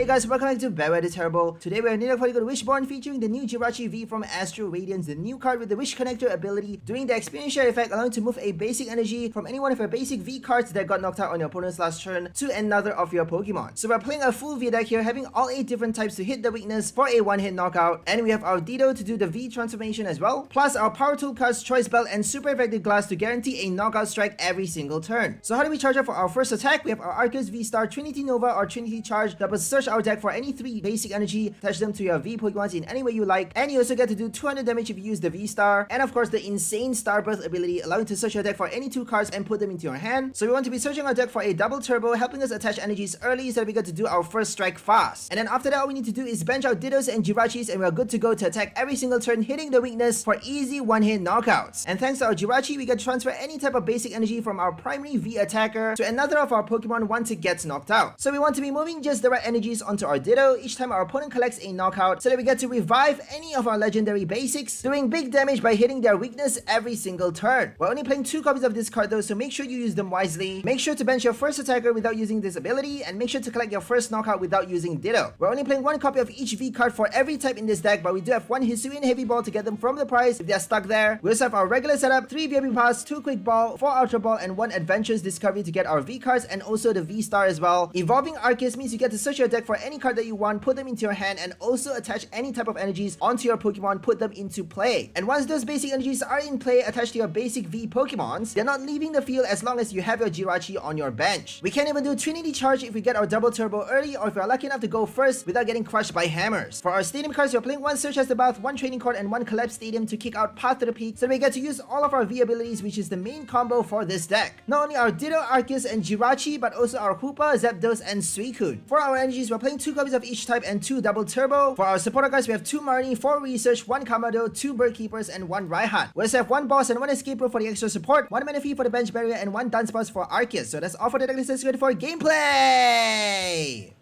guys, welcome back to 𝘿𝙬𝓷𝓱. Today we are 𝓕𝓸𝓻𝓷𝓮 Wishborn featuring the new Jirachi V from Astral Radiance, the new card with the Wish Connector ability, doing the experience share effect, allowing to move a basic energy from any one of your basic V cards that got knocked out on your opponent's last turn to another of your Pokemon. So we're playing a full V deck here, having all 8 different types to hit the weakness for a one-hit knockout, and we have our Ditto to do the V transformation as well, plus our Power Tool cards, Choice Belt, and Super Effective Glass to guarantee a knockout strike every single turn. So how do we charge up for our first attack? We have our Arceus V-STAR, Trinity Nova, or Trinity Charge that will search our deck for any 3 basic energy, attach them to your V Pokemons in any way you like, and you also get to do 200 damage if you use the V-STAR, and of course the insane Star Burst ability, allowing to search your deck for any 2 cards and put them into your hand. So we want to be searching our deck for a double turbo, helping us attach energies early so that we get to do our first strike fast. And then after that, all we need to do is bench out Dittos and Jirachis, and we're good to go to attack every single turn, hitting the weakness for easy one-hit knockouts. And thanks to our Jirachi, we can transfer any type of basic energy from our primary V attacker to another of our Pokemon once it gets knocked out. So we want to be moving just the right energies onto our Ditto each time our opponent collects a knockout, so that we get to revive any of our legendary basics, doing big damage by hitting their weakness every single turn. We're only playing 2 copies of this card though, so make sure you use them wisely. Make sure to bench your first attacker without using this ability, and make sure to collect your first knockout without using Ditto. We're only playing 1 copy of each V card for every type in this deck, but we do have 1 Hisuian Heavy Ball to get them from the prize if they're stuck there. We also have our regular setup, 3 VIP Pass, 2 Quick Ball, 4 Ultra Ball, and 1 Adventurous Discovery to get our V cards, and also the V-STAR as well. Evolving Arceus means you get to search your deck for any card that you want, put them into your hand, and also attach any type of energies onto your Pokemon, put them into play. And once those basic energies are in play, attached to your basic V Pokemons, they're not leaving the field as long as you have your Jirachi on your bench. We can even do Trinity Charge if we get our double turbo early, or if we're lucky enough to go first without getting crushed by hammers. For our stadium cards, we're playing 1 Search as the Bath, 1 Training Court, and 1 Collapse Stadium to kick out Path to the Peak, so we get to use all of our V abilities, which is the main combo for this deck. Not only our Ditto, Arceus, and Jirachi, but also our Hoopa, Zapdos, and Suicune. For our energies, we're playing 2 copies of each type and 2 double turbo. For our supporter cards, we have 2 Marnie, 4 Research, 1 Kamado, 2 Bird Keepers, and 1 Raihan. We also have 1 Boss and 1 Escape Rope for the extra support, 1 Manaphy for the bench barrier, and 1 Dunsparce for Arceus. So that's all for the deck list. Let's go for gameplay!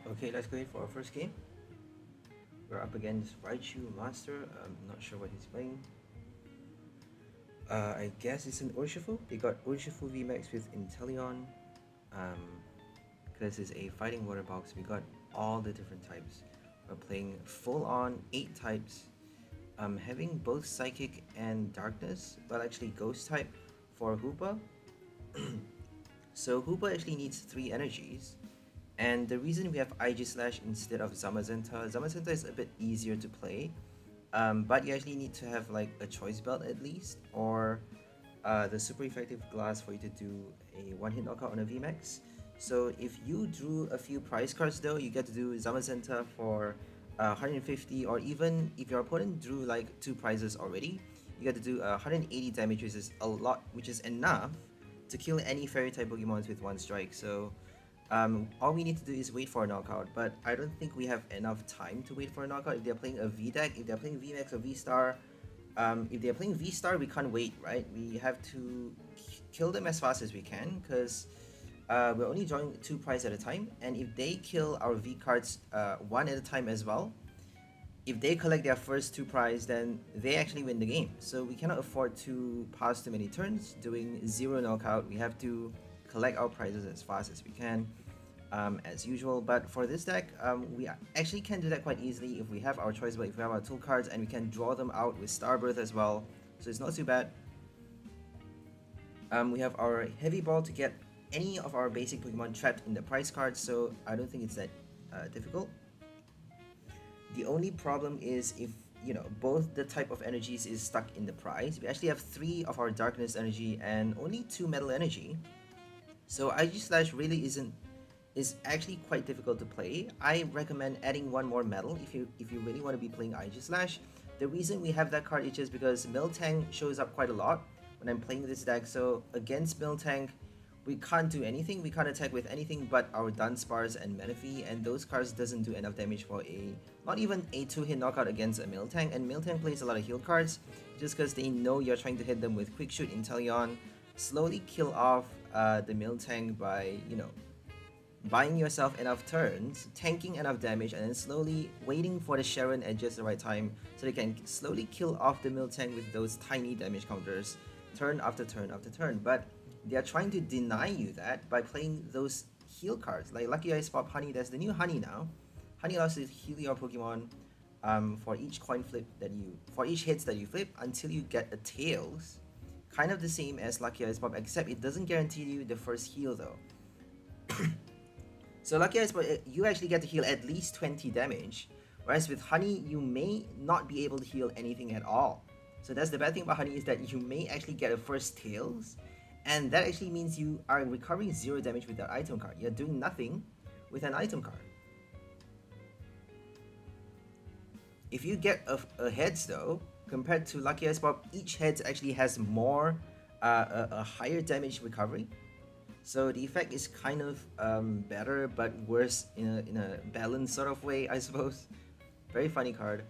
Okay, let's go for our first game. We're up against Raichu Master. I'm not sure what he's playing. I guess it's an Urshifu. They got Urshifu VMAX with Inteleon. Because it's a fighting water box, we got all the different types. We're playing full on 8 types. Having both Psychic and Darkness, well actually Ghost type for Hoopa. So Hoopa actually needs 3 energies. And the reason we have Aegislash instead of Zamazenta is a bit easier to play. But you actually need to have like a Choice Belt at least, or the Super Effective Glass for you to do a one-hit knockout on a VMAX. So if you drew a few prize cards though, you get to do Zamazenta for 150, or even if your opponent drew like 2 prizes already, you get to do 180 damage, which is a lot, which is enough to kill any fairy type Pokemons with 1 strike. So all we need to do is wait for a knockout, but I don't think we have enough time to wait for a knockout. If they're playing a V deck, if they're playing VMAX or V-STAR, if they're playing V-STAR, we can't wait, right? We have to kill them as fast as we can, because we're only drawing 2 prizes at a time, and if they kill our V cards 1 at a time as well, if they collect their first 2 prizes, then they actually win the game. So we cannot afford to pass too many turns doing 0 knockout. We have to collect our prizes as fast as we can, as usual. But for this deck, we actually can do that quite easily if we have our Choice Belt, if we have our tool cards, and we can draw them out with Starbirth as well. So it's not too bad. We have our Heavy Ball to get any of our basic Pokemon trapped in the prize cards, so I don't think it's that difficult. The only problem is if, you know, both the type of energies is stuck in the prize. We actually have 3 of our Darkness energy and only 2 Metal energy. So Aegislash really is actually quite difficult to play. I recommend adding 1 more Metal if you really want to be playing Aegislash. The reason we have that card is just because Miltank shows up quite a lot when I'm playing this deck. So against Miltank, we can't do anything. We can't attack with anything but our Dunsparce and Manaphy, and those cards doesn't do enough damage for not even a 2-hit knockout against a Miltank. And Miltank plays a lot of heal cards just because they know you're trying to hit them with Quick Shoot, Inteleon, slowly kill off the Miltank by, you know, buying yourself enough turns, tanking enough damage, and then slowly waiting for the Sharon at just the right time so they can slowly kill off the Miltank with those tiny damage counters turn after turn after turn. But they are trying to deny you that by playing those heal cards. Like Lucky Ice Pop Honey, there's the new Honey now. Honey allows you to heal your Pokemon for each hits that you flip until you get a Tails. Kind of the same as Lucky Ice Pop, except it doesn't guarantee you the first heal though. So Lucky Ice Pop, you actually get to heal at least 20 damage, whereas with Honey, you may not be able to heal anything at all. So that's the bad thing about Honey, is that you may actually get a first Tails, and that actually means you are recovering 0 damage with that item card. You're doing nothing with an item card. If you get a Heads though, compared to Lucky Ice Pop, each Heads actually has more, a higher damage recovery. So the effect is kind of better but worse in a balanced sort of way, I suppose. Very funny card.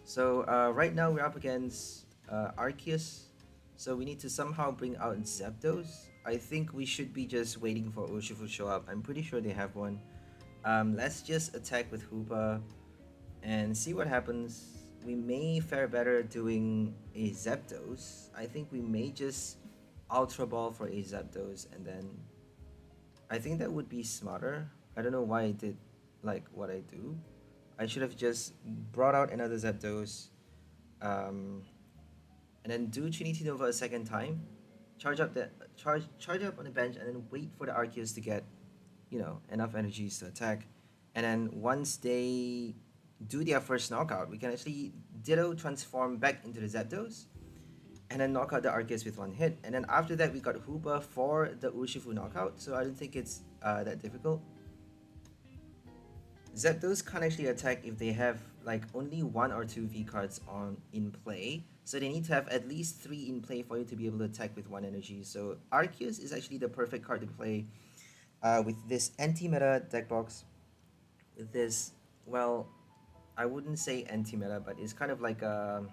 So right now we're up against Arceus. So we need to somehow bring out Zapdos. I think we should be just waiting for Urshifu to show up. I'm pretty sure they have one. Let's just attack with Hoopa and see what happens. We may fare better doing a Zapdos. I think we may just Ultra Ball for a Zapdos, and then I think that would be smarter. I don't know why I did like what I do. I should have just brought out another Zapdos, and then do Trinity Nova a second time, charge up on the bench, and then wait for the Arceus to get, you know, enough energies to attack. And then once they do their first knockout, we can actually Ditto transform back into the Zapdos, and then knock out the Arceus with one hit. And then after that, we got Hoopa for the Urshifu knockout, so I don't think it's that difficult. Zapdos can't actually attack if they have like only 1 or 2 V cards in play, so they need to have at least 3 in play for you to be able to attack with 1 energy. So Arceus is actually the perfect card to play with this anti-meta deck box. With this, well, I wouldn't say anti-meta, but it's kind of like a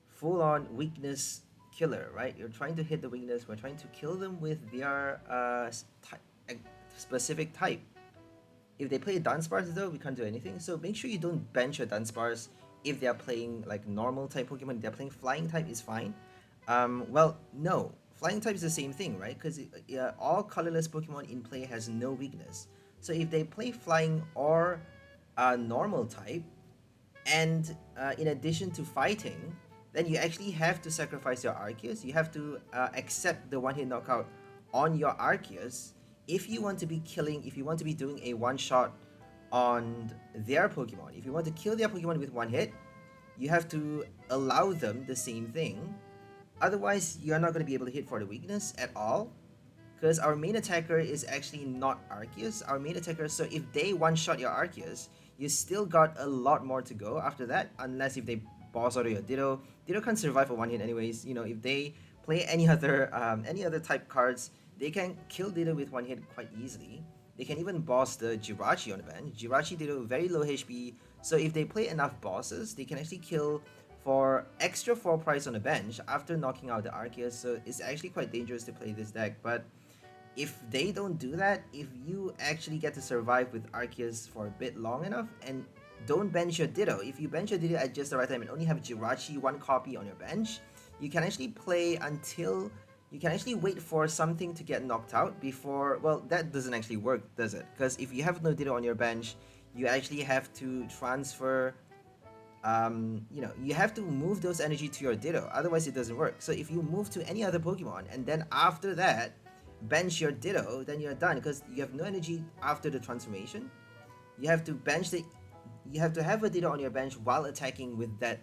full-on weakness killer, right? You're trying to hit the weakness, we're trying to kill them with their specific type. If they play Dunsparce though, we can't do anything, so make sure you don't bench your Dunsparce if they're playing like normal type Pokemon. If they're playing flying type, is fine. Well, no, flying type is the same thing, right? Because all colorless Pokemon in play has no weakness. So if they play flying or normal type, and in addition to fighting, then you actually have to sacrifice your Arceus. You have to accept the one-hit knockout on your Arceus if you want to be killing, if you want to be doing a one-shot on their Pokemon. If you want to kill their Pokemon with one hit, you have to allow them the same thing. Otherwise, you're not going to be able to hit for the weakness at all, because our main attacker is actually not Arceus. Our main attacker, so if they one-shot your Arceus, you still got a lot more to go after that, unless if they boss out of your Ditto. Ditto can't survive for one hit anyways. You know, if they play any other type cards, they can kill Ditto with one hit quite easily. They can even boss the Jirachi on the bench. Jirachi Ditto, very low HP, so if they play enough bosses, they can actually kill for extra 4 price on the bench after knocking out the Arceus. So it's actually quite dangerous to play this deck. But if they don't do that, if you actually get to survive with Arceus for a bit long enough and don't bench your Ditto, if you bench your Ditto at just the right time and only have Jirachi 1 copy on your bench, you can actually play until you can actually wait for something to get knocked out before. Well, that doesn't actually work, does it? Because if you have no Ditto on your bench, you actually have to transfer, you know, you have to move those energy to your Ditto, otherwise it doesn't work. So if you move to any other Pokemon and then after that bench your Ditto, then you're done, because you have no energy after the transformation. You have to you have to have a Ditto on your bench while attacking with that,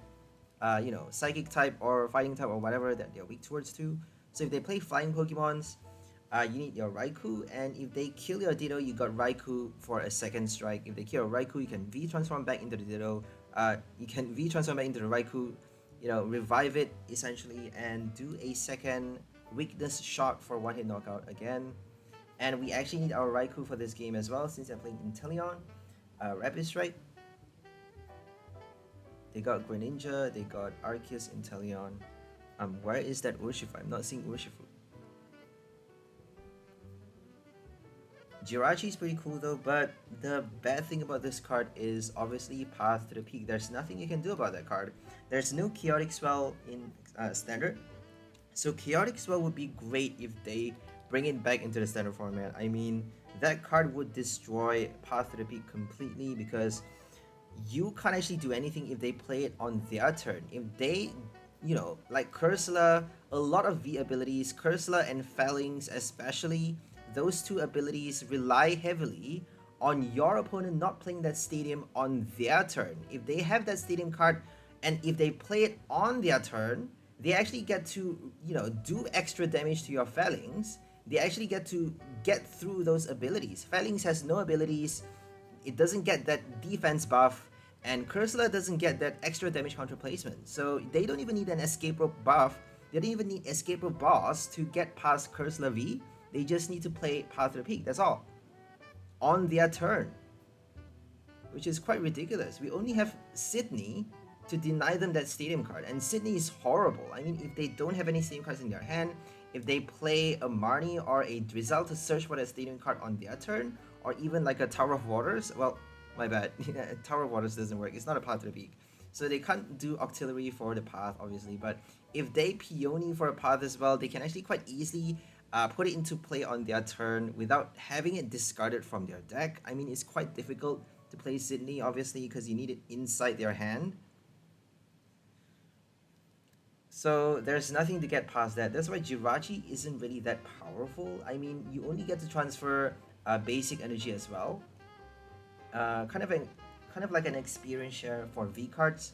you know, Psychic type or Fighting type or whatever that they're weak towards too. So if they play Flying Pokemons, you need your Raikou, and if they kill your Ditto, you got Raikou for a second strike. If they kill Raikou, you can V-transform back into the Ditto. You can V-transform back into the Raikou, you know, revive it essentially, and do a second weakness shot for one-hit knockout again. And we actually need our Raikou for this game as well, since I'm playing Inteleon. Rapid Strike. They got Greninja, they got Arceus, Inteleon. Where is that Urshifu? I'm not seeing Urshifu. Jirachi is pretty cool though, but the bad thing about this card is obviously Path to the Peak. There's nothing you can do about that card. There's no Chaotic Swell in Standard. So Chaotic Swell would be great if they bring it back into the Standard format. I mean, that card would destroy Path to the Peak completely, because you can't actually do anything if they play it on their turn. If they, you know, like Cursula, a lot of V abilities, Cursula and Phalanx especially, those two abilities rely heavily on your opponent not playing that stadium on their turn. If they have that stadium card and if they play it on their turn, they actually get to, you know, do extra damage to your Phalanx. They actually get to get through those abilities. Phalanx has no abilities, it doesn't get that defense buff, and Cursula doesn't get that extra damage counter placement. So they don't even need an escape rope buff, they don't even need escape rope boss to get past Cursula V. They just need to play Path to the Peak, that's all, on their turn, which is quite ridiculous. We only have Sydney to deny them that stadium card, and Sydney is horrible. I mean, if they don't have any stadium cards in their hand, if they play a Marnie or a Drizzle to search for that stadium card on their turn, or even like a Tower of Waters, well, my bad, Tower of Waters doesn't work, it's not a Path to the Peak. So they can't do Auxiliary for the Path, obviously, but if they Peony for a Path as well, they can actually quite easily put it into play on their turn without having it discarded from their deck. I mean, it's quite difficult to play Sydney, obviously, because you need it inside their hand. So there's nothing to get past that. That's why Jirachi isn't really that powerful. I mean, you only get to transfer basic energy as well. Kind of like an experience share for V cards,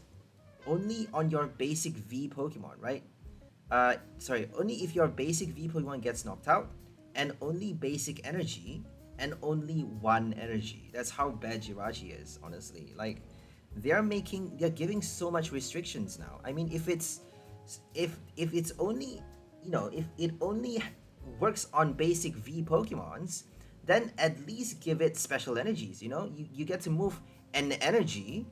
only on your basic V Pokemon, right? Sorry, only if your basic V Pokemon gets knocked out, and only basic energy, and only one energy. That's how bad Jirachi is, honestly. Like, they're giving so much restrictions now. I mean, if it's only, you know, if it only works on basic V Pokemons, then at least give it special energies, you know? You get to move an energy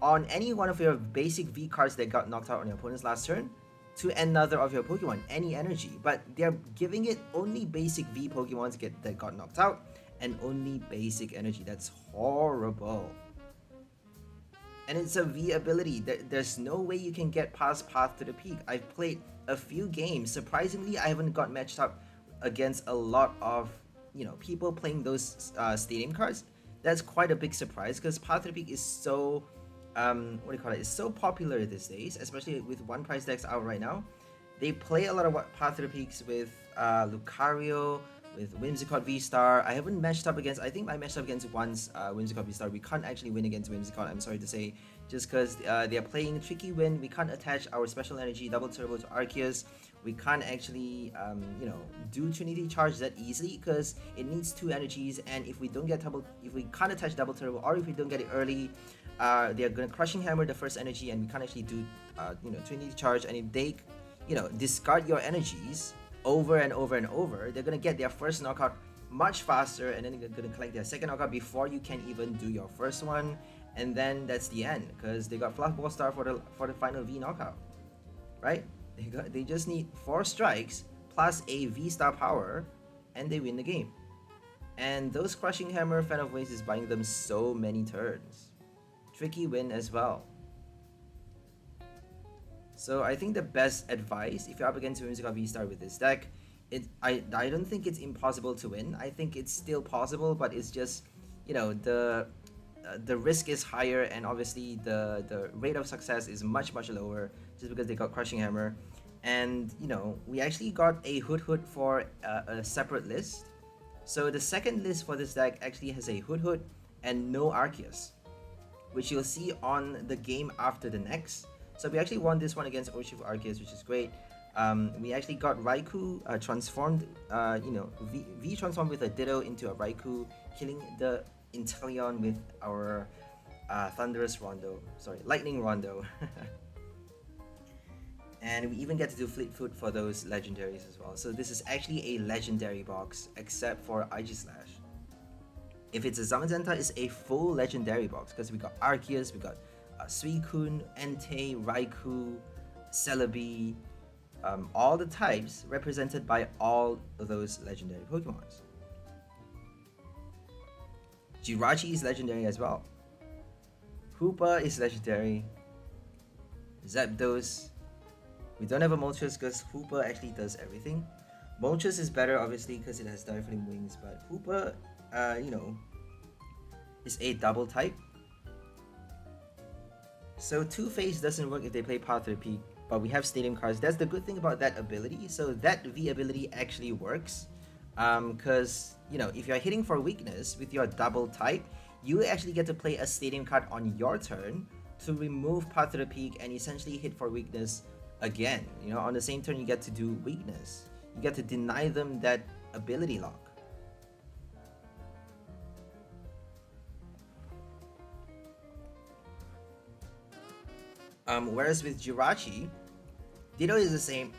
on any one of your basic V cards that got knocked out on your opponent's last turn to another of your Pokemon, any energy. But they're giving it only basic V Pokemons that got knocked out, and only basic energy. That's horrible. And it's a V ability. There's no way you can get past Path to the Peak. I've played a few games. Surprisingly, I haven't got matched up against a lot of, you know, people playing those stadium cards. That's quite a big surprise, because Path to the Peak is so, it's so popular these days, especially with one price decks out right now. They play a lot of Path to the Peaks with Lucario, with Whimsicott V-Star. I haven't matched up against, I think I matched up against once Whimsicott V-Star. We can't actually win against Whimsicott, I'm sorry to say, just because they are playing Tricky Wind. We can't attach our special energy Double Turbo to Arceus. We can't actually, you know, do Trinity Charge that easily, because it needs 2 energies, and if we can't attach Double Turbo, or if we don't get it early, they're gonna Crushing Hammer the first energy, and we can't actually do, you know, Trinity Charge. And if they, you know, discard your energies over and over and over, they're gonna get their first knockout much faster, and then they're gonna collect their second knockout before you can even do your first one, and then that's the end, because they got Flapple Star for the final V knockout, right? They just need 4 strikes plus a V-Star power, and they win the game. And those Crushing Hammer Fan of Waves is buying them so many turns. Tricky Win as well. So I think the best advice, if you're up against Whimsicott V-Star with this deck, I don't think it's impossible to win. I think it's still possible, but it's just, you know, the risk is higher, and obviously the rate of success is much lower, just because they got Crushing Hammer. And, you know, we actually got a Hood for a separate list. So the second list for this deck actually has a Hood and no Arceus, which you'll see on the game after the next. So we actually won this one against Urshifu Arceus, which is great. We actually got Raikou transformed, you know, V transformed with a Ditto into a Raikou, killing the Inteleon with our Lightning Rondo. And we even get to do Fleet Foot for those legendaries as well. So this is actually a legendary box, except for Aegislash. If it's a Zamazenta, it's a full legendary box, because we got Arceus, we got Suicune, Entei, Raikou, Celebi, all the types represented by all of those legendary Pokemons. Jirachi is legendary as well. Hoopa is legendary. Zapdos. We don't have a Moltres because Hoopa actually does everything. Moltres is better, obviously, because it has Direflame Wings, but 𝘿𝐿𝐴, you know, is a double type. So Two-Face doesn't work if they play Path to the Peak, but we have Stadium cards. That's the good thing about that ability. So that V ability actually works, because, you know, if you're hitting for weakness with your double type, you actually get to play a Stadium card on your turn to remove Path to the Peak and essentially hit for weakness again. You know, on the same turn you get to do weakness. You get to deny them that ability lock. Whereas with Jirachi, Ditto is the same.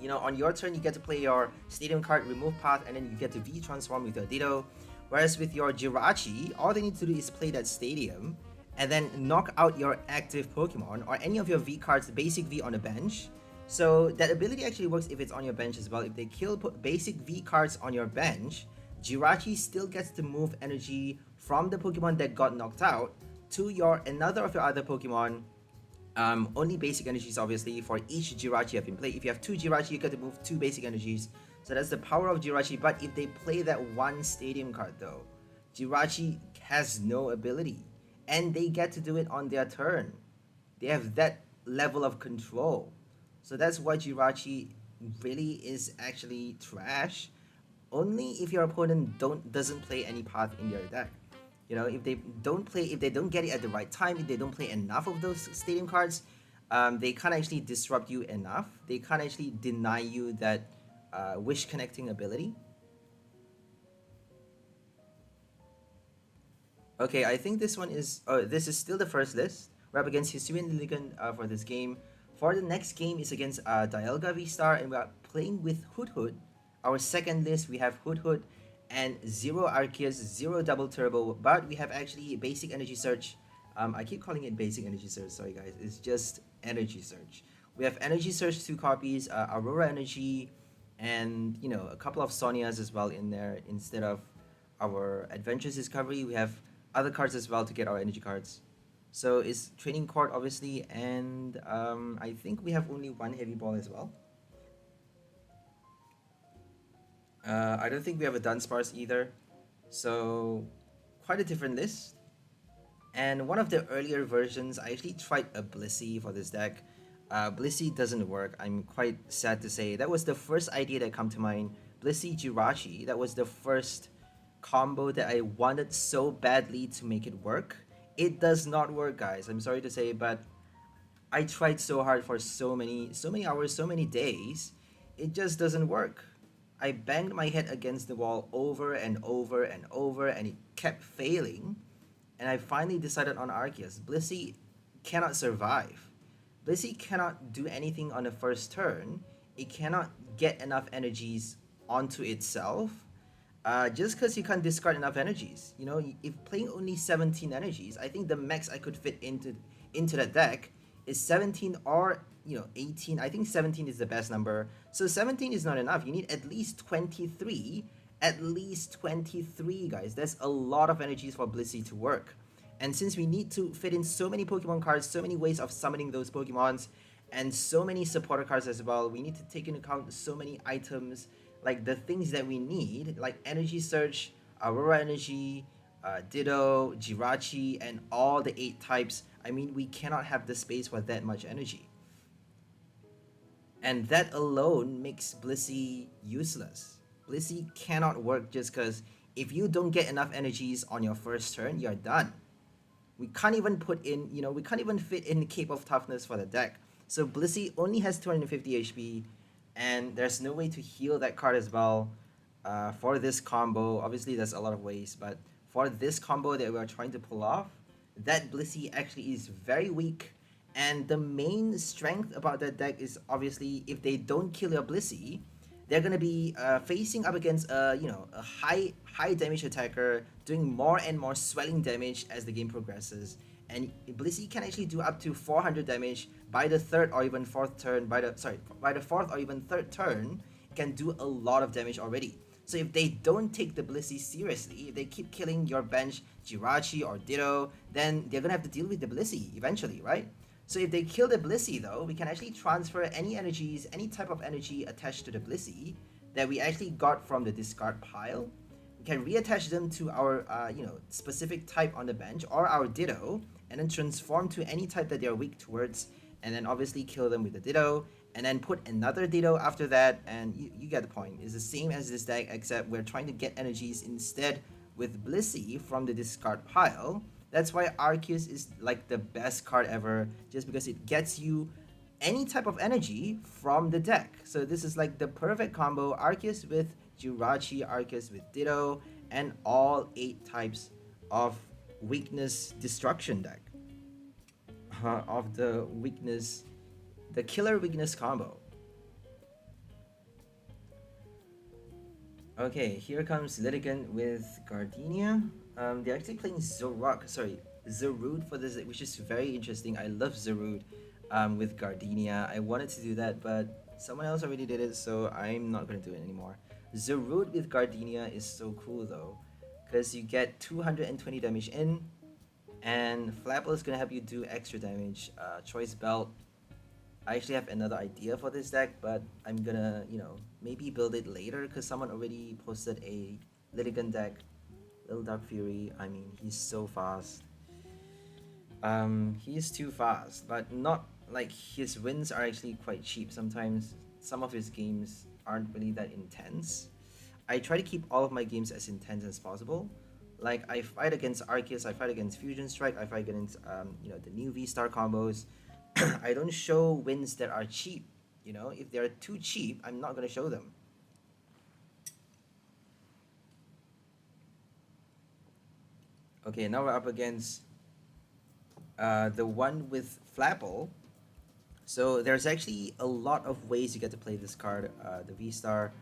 You know, on your turn you get to play your Stadium card, remove Path, and then you get to V-transform with your Ditto. Whereas with your Jirachi, all they need to do is play that Stadium and then knock out your active Pokemon or any of your V cards, basic V on the bench. So that ability actually works if it's on your bench as well. If they kill basic V cards on your bench, Jirachi still gets to move energy from the Pokemon that got knocked out to another of your other Pokemon. Only basic energies, obviously, for each Jirachi you have in play. If you have 2 Jirachi, you get to move 2 basic energies. So that's the power of Jirachi. But if they play that one Stadium card though, Jirachi has no ability. And they get to do it on their turn. They have that level of control. So that's why Jirachi really is actually trash. Only if your opponent doesn't play any path in their deck. You know, if they don't get it at the right time, if they don't play enough of those Stadium cards, they can't actually disrupt you enough. They can't actually deny you that wish connecting ability. Okay, I think this one is, this is still the first list. We're up against Hisuian Lilligant for this game. For the next game is against Dialga V-STAR, and we are playing with 𝘿𝐿𝐴. Our second list, we have 𝘿𝐿𝐴 and 0 Arceus, 0 Double Turbo, but we have actually Basic Energy Search. I keep calling it Basic Energy Search, sorry guys, it's just Energy Search. We have Energy Search 2 copies, Aurora Energy, and, you know, a couple of Sonias as well in there. Instead of our Adventures Discovery, we have other cards as well to get our energy cards. So it's Training Court, obviously, and I think we have only one Heavy Ball as well. I don't think we have a Dunsparce either, so quite a different list. And one of the earlier versions, I actually tried a Blissey for this deck. Blissey doesn't work, I'm quite sad to say. That was the first idea that came to mind. Blissey Jirachi, that was the first combo that I wanted so badly to make it work. It does not work, guys. I'm sorry to say, but I tried so hard for so many hours, so many days. It just doesn't work. I banged my head against the wall over and over and over, and it kept failing. And I finally decided on Arceus. Blissey cannot survive. Blissey cannot do anything on the first turn. It cannot get enough energies onto itself. Just because you can't discard enough energies. You know, if playing only 17 energies, I think the max I could fit into that deck is 17 or, you know, 18. I think 17 is the best number. So 17 is not enough. You need at least 23. At least 23, guys. That's a lot of energies for Blissey to work. And since we need to fit in so many Pokemon cards, so many ways of summoning those Pokemons, and so many supporter cards as well, we need to take into account so many items, like the things that we need, like Energy Search, Aurora Energy, Ditto, Jirachi, and all the 8 types. I mean, we cannot have the space for that much energy. And that alone makes Blissey useless. Blissey cannot work just because if you don't get enough energies on your first turn, you're done. We can't even put in, you know, we can't even fit in the Cape of Toughness for the deck. So Blissey only has 250 HP, and there's no way to heal that card as well for this combo. Obviously, there's a lot of ways, but for this combo that we're trying to pull off, that Blissey actually is very weak. And the main strength about that deck is obviously if they don't kill your Blissey, they're gonna be facing up against you know, a high damage attacker, doing more and more swelling damage as the game progresses. And Blissey can actually do up to 400 damage by the third or even fourth turn. By the fourth or even third turn, it can do a lot of damage already. So if they don't take the Blissey seriously, if they keep killing your bench Jirachi or Ditto, then they're gonna have to deal with the Blissey eventually, right? So if they kill the Blissey though, we can actually transfer any energies, any type of energy attached to the Blissey that we actually got from the discard pile. We can reattach them to our specific type on the bench or our Ditto, and then transform to any type that they are weak towards, and then obviously kill them with the Ditto, and then put another Ditto after that, and you get the point. It's the same as this deck, except we're trying to get energies instead with Blissey from the discard pile. That's why Arceus is like the best card ever, just because it gets you any type of energy from the deck. So this is like the perfect combo: Arceus with Jirachi, Arceus with Ditto, and all 8 types of weakness destruction deck of the weakness, the killer weakness combo. Okay, here comes Lilligant with Gardenia. They're actually playing Zarude for this, which is very interesting. I love Zarude with Gardenia. I wanted to do that, but someone else already did it, so I'm not going to do it anymore. Zarude with Gardenia is so cool though, because you get 220 damage in, and Flapple is going to help you do extra damage. Choice Belt. I actually have another idea for this deck, but I'm gonna, maybe build it later, because someone already posted a Lilligant deck. Little Dark Fury, I mean, he's so fast. He's too fast, but not like his wins are actually quite cheap. Sometimes some of his games aren't really that intense. I try to keep all of my games as intense as possible. Like, I fight against Arceus, I fight against Fusion Strike, I fight against the new VSTAR combos. I don't show wins that are cheap. If they're too cheap, I'm not gonna show them. Okay, now we're up against the one with Flapple. So there's actually a lot of ways you get to play this card. The V-Star,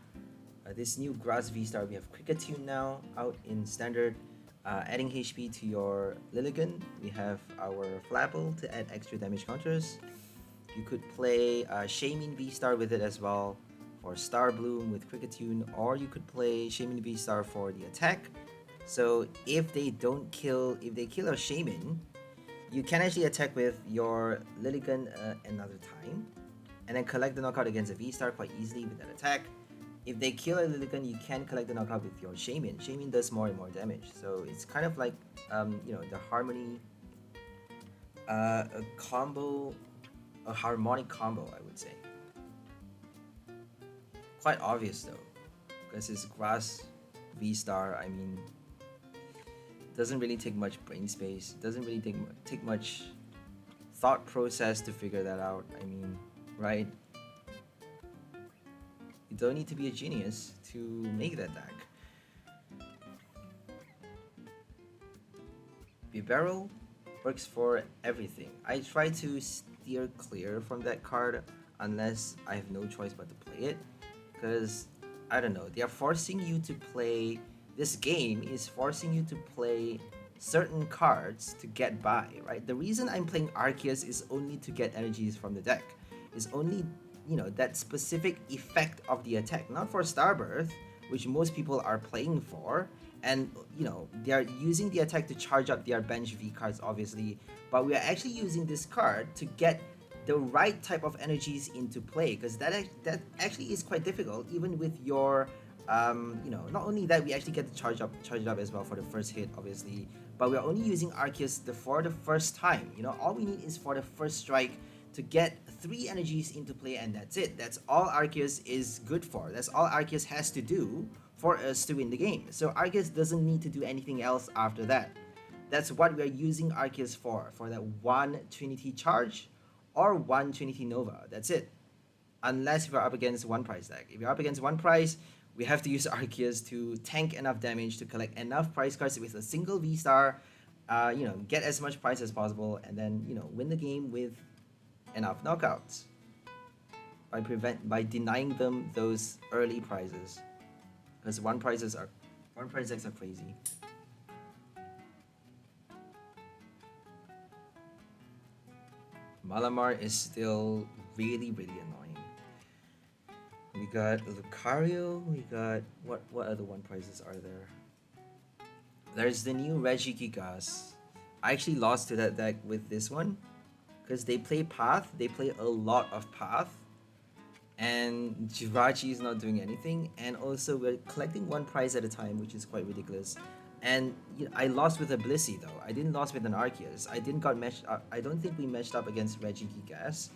this new Grass V-Star, we have Kricketune now out in Standard. Adding HP to your Lilligant, we have our Flapple to add extra damage counters. You could play Shaymin V-Star with it as well for Star Bloom with Kricketune, or you could play Shaymin V-Star for the attack. So if they kill our Shaymin, you can actually attack with your Lilligant another time, and then collect the knockout against a V-Star quite easily with that attack. If they kill a Lilligant, you can collect the knockout with your Shaymin. Shaymin does more and more damage, so it's kind of like the harmony, a harmonic combo, I would say. Quite obvious though, because it's Grass V-Star. I mean, doesn't really take much brain space. Doesn't really take much thought process to figure that out. I mean, right? You don't need to be a genius to make that deck. Bibarel works for everything. I try to steer clear from that card unless I have no choice but to play it, because I don't know, they are forcing you to play. This game is forcing you to play certain cards to get by, right? The reason I'm playing Arceus is only to get energies from the deck. It's only, that specific effect of the attack, not for Starbirth, which most people are playing for. And, they are using the attack to charge up their bench V cards, obviously. But we are actually using this card to get the right type of energies into play, because that actually is quite difficult, even with your not only that, we actually get to charge it up as well for the first hit, obviously, but we're only using Arceus for the first time. All we need is for the first strike to get 3 energies into play, and that's it. That's all Arceus is good for. That's all Arceus has to do for us to win the game. So Arceus doesn't need to do anything else after that. That's what we're using Arceus for that 1 Trinity Charge or 1 Trinity Nova. That's it. Unless we're up against one price deck. If you're up against one price, we have to use Arceus to tank enough damage to collect enough prize cards with a single V-Star, get as much prize as possible, and then, win the game with enough knockouts by denying them those early prizes, because one prize decks are crazy. Malamar is still really, really annoying. We got Lucario, we got, what other one prizes are there? There's the new Regigigas. I actually lost to that deck with this one, because they play Path, they play a lot of Path. and Jirachi is not doing anything, and also we're collecting one prize at a time, which is quite ridiculous. And you know, I lost with a Blissey though. I didn't lost with an Arceus. I didn't got matched up. I don't think we matched up against Regigigas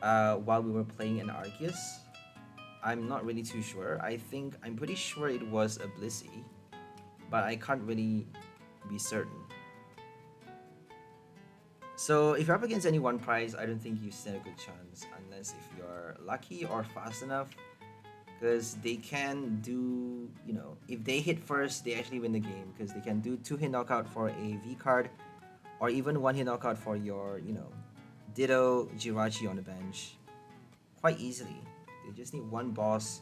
while we were playing an Arceus. I'm not really too sure. I'm pretty sure it was a Blissey, but I can't really be certain. So if you're up against any one prize, I don't think you stand a good chance unless if you're lucky or fast enough, because they can do, you know, if they hit first, they actually win the game, because they can do 2-hit knockout for a V card, or even 1-hit knockout for your, you know, Ditto, Jirachi on the bench quite easily. They just need one boss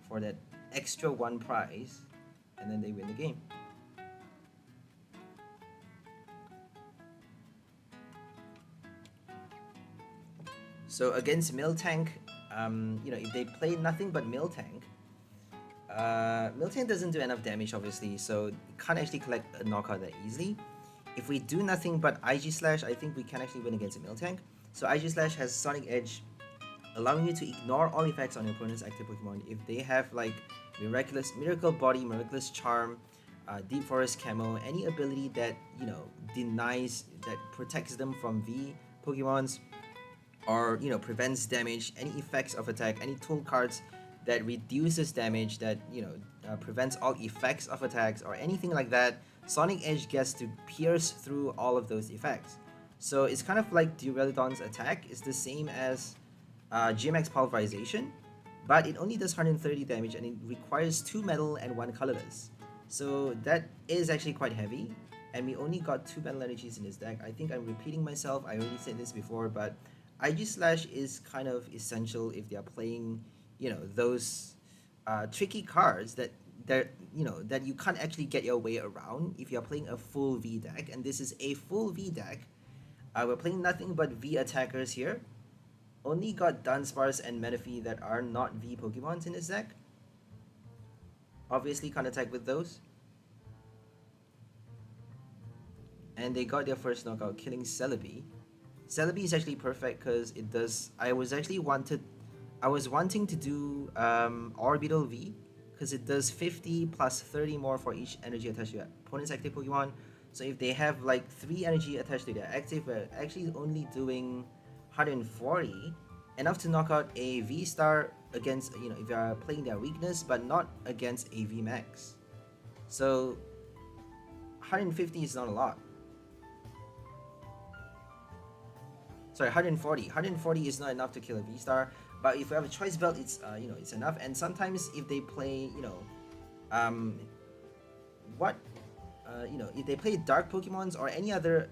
for that extra one prize, and then they win the game. So against Miltank, you know, if they play nothing but Miltank, Miltank doesn't do enough damage obviously, so it can't actually collect a knockout that easily. If we do nothing but IG Slash, I think we can actually win against a Miltank. So IG Slash has Sonic Edge, allowing you to ignore all effects on your opponent's active Pokemon. If they have like Miracle Body, Miraculous Charm, Deep Forest Camo, any ability that, you know, that protects them from V Pokemons, or, you know, prevents damage, any effects of attack, any tool cards that reduces damage, that, you know, prevents all effects of attacks, or anything like that, Sonic Edge gets to pierce through all of those effects. So it's kind of like 𝘿𝙬𝓷𝓐's attack. It's the same as GMX Pulverization, but it only does 130 damage and it requires 2 metal and 1 colorless. So that is actually quite heavy, and we only got 2 metal energies in this deck. I think I'm repeating myself, I already said this before, but IG Slash is kind of essential if they are playing, you know, those tricky cards that you know, that you can't actually get your way around if you're playing a full V deck. And this is a full V deck. We're playing nothing but V attackers here. Only got Dunsparce and Manaphy that are not V Pokemons in this deck. Obviously can't attack with those. And they got their first knockout, killing Celebi. Celebi is actually perfect because it does. I was wanting to do Orbital V, because it does 50 plus 30 more for each energy attached to your opponent's active Pokemon. So if they have like 3 energy attached to their active, we're actually only doing 140, enough to knock out a VSTAR against, you know, if you are playing their weakness, but not against a VMAX. So 150 is not a lot. Sorry, 140. 140 is not enough to kill a V-Star, but if you have a Choice Belt, it's you know, it's enough. And sometimes if they play, you know, you know, if they play Dark Pokemons or any other,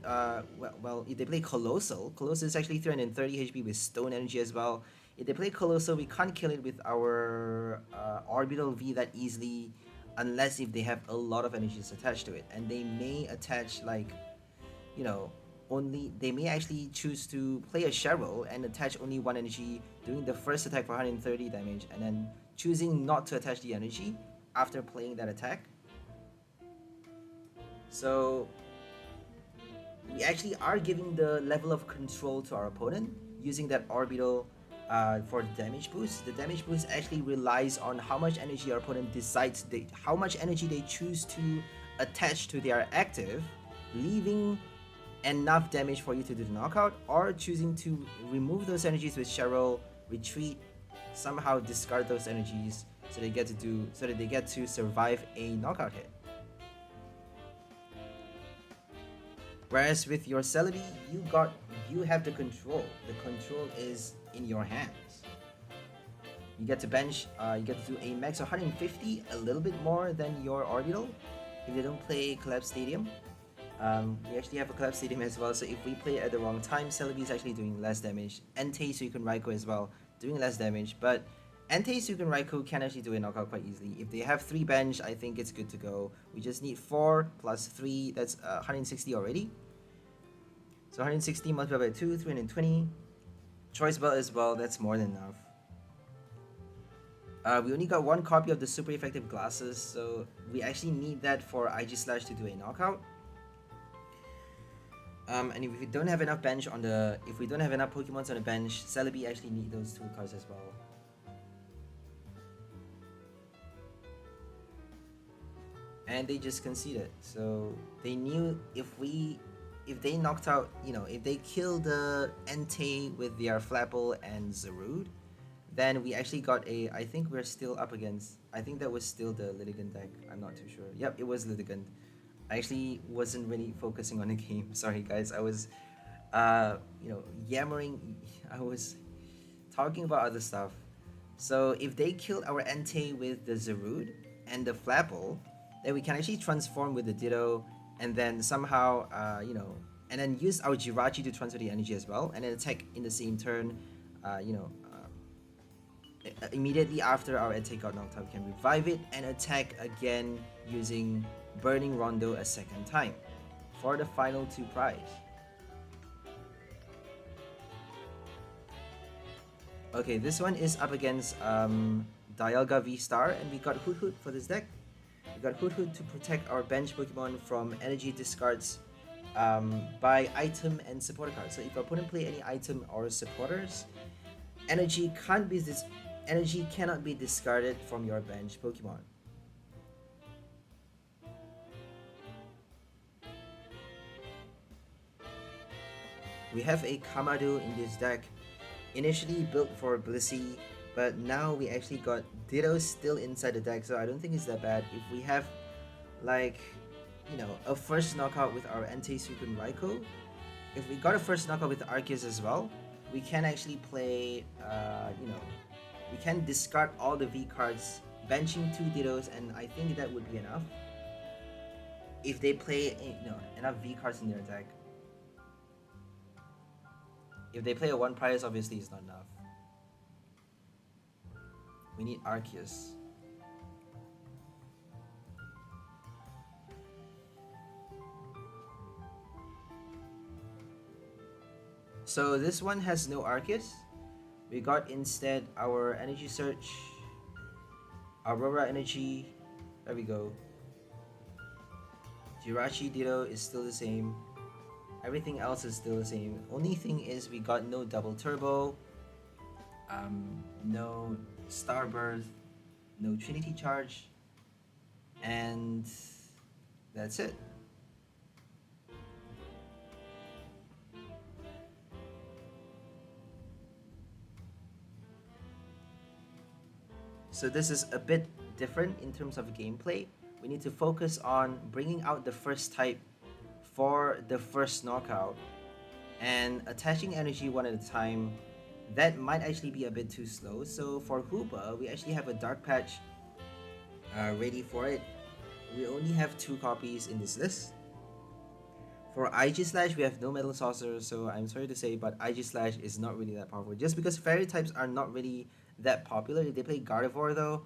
well, if they play Colossal is actually 330 HP with Stone Energy as well. If they play Colossal, we can't kill it with our Orbital V that easily, unless if they have a lot of energies attached to it. And they may attach, like, you know, they may actually choose to play a Cheryl and attach only 1 energy, doing the first attack for 130 damage, and then choosing not to attach the energy after playing that attack. So we actually are giving the level of control to our opponent using that Orbital for the damage boost. The damage boost actually relies on how much energy our opponent decides, how much energy they choose to attach to their active, leaving enough damage for you to do the knockout, or choosing to remove those energies with Cheryl, retreat, somehow discard those energies so they get to survive a knockout hit. Whereas with your Celebi, you have the control. The control is in your hands. You get to bench, you get to do a max of 150, a little bit more than your Orbital if they don't play Collapse Stadium. We actually have a Collapse Stadium as well, so if we play it at the wrong time, Celebi is actually doing less damage. Hisuian Raikou as well, doing less damage, but Hisuian Raikou can actually do a knockout quite easily. If they have 3 bench, I think it's good to go. We just need 4 plus 3, that's 160 already. So 160 multiplied by 2, 320. Choice Belt as well, that's more than enough. We only got 1 copy of the Super Effective Glasses, so we actually need that for IG Slash to do a knockout. And if we don't have enough bench if we don't have enough Pokemons on the bench, Celebi actually need those 2 cards as well. and they just conceded. So they knew if they knocked out, if they killed the Entei with their Flapple and Zarude, then we actually got I think we're still up against, I think that was still the Lilligant deck. I'm not too sure. Yep, it was Lilligant. I actually wasn't really focusing on the game. Sorry guys, I was, yammering. I was talking about other stuff. So if they killed our Entei with the Zarude and the Flapple, then we can actually transform with the Ditto, and then somehow, and then use our Jirachi to transfer the energy as well, and then attack in the same turn, immediately after our Entei got knocked out, we can revive it and attack again using Burning Rondo a second time for the final 2 prize. Okay, this one is up against Dialga VSTAR, and we got Hoot for this deck. We got Hoot to protect our bench Pokemon from energy discards by item and supporter cards. So if our opponent play any item or supporters, energy cannot be discarded from your bench Pokemon. We have a Kamado in this deck, initially built for Blissey, but now we actually got Ditto still inside the deck, so I don't think it's that bad. If we have, like, a first knockout with our Entei Suicune Raikou, if we got a first knockout with Arceus as well, we can actually play, we can discard all the V cards, benching 2 Dittos, and I think that would be enough. If they play, enough V cards in their deck. If they play a 1 prize, obviously it's not enough. We need Arceus. So this one has no Arceus. We got instead our Energy Search, Aurora Energy, there we go. Jirachi Ditto is still the same. Everything else is still the same. Only thing is we got no double turbo, no Starbirth, no Trinity Charge, and that's it. So this is a bit different in terms of gameplay. We need to focus on bringing out the first type for the first knockout and attaching energy one at a time. That might actually be a bit too slow. So for Hoopa, we actually have a Dark Patch ready for it. We only have 2 copies in this list. For Aegislash, we have no Metal Saucer, so I'm sorry to say, but Aegislash is not really that powerful. Just because Fairy types are not really that popular. If they play Gardevoir though,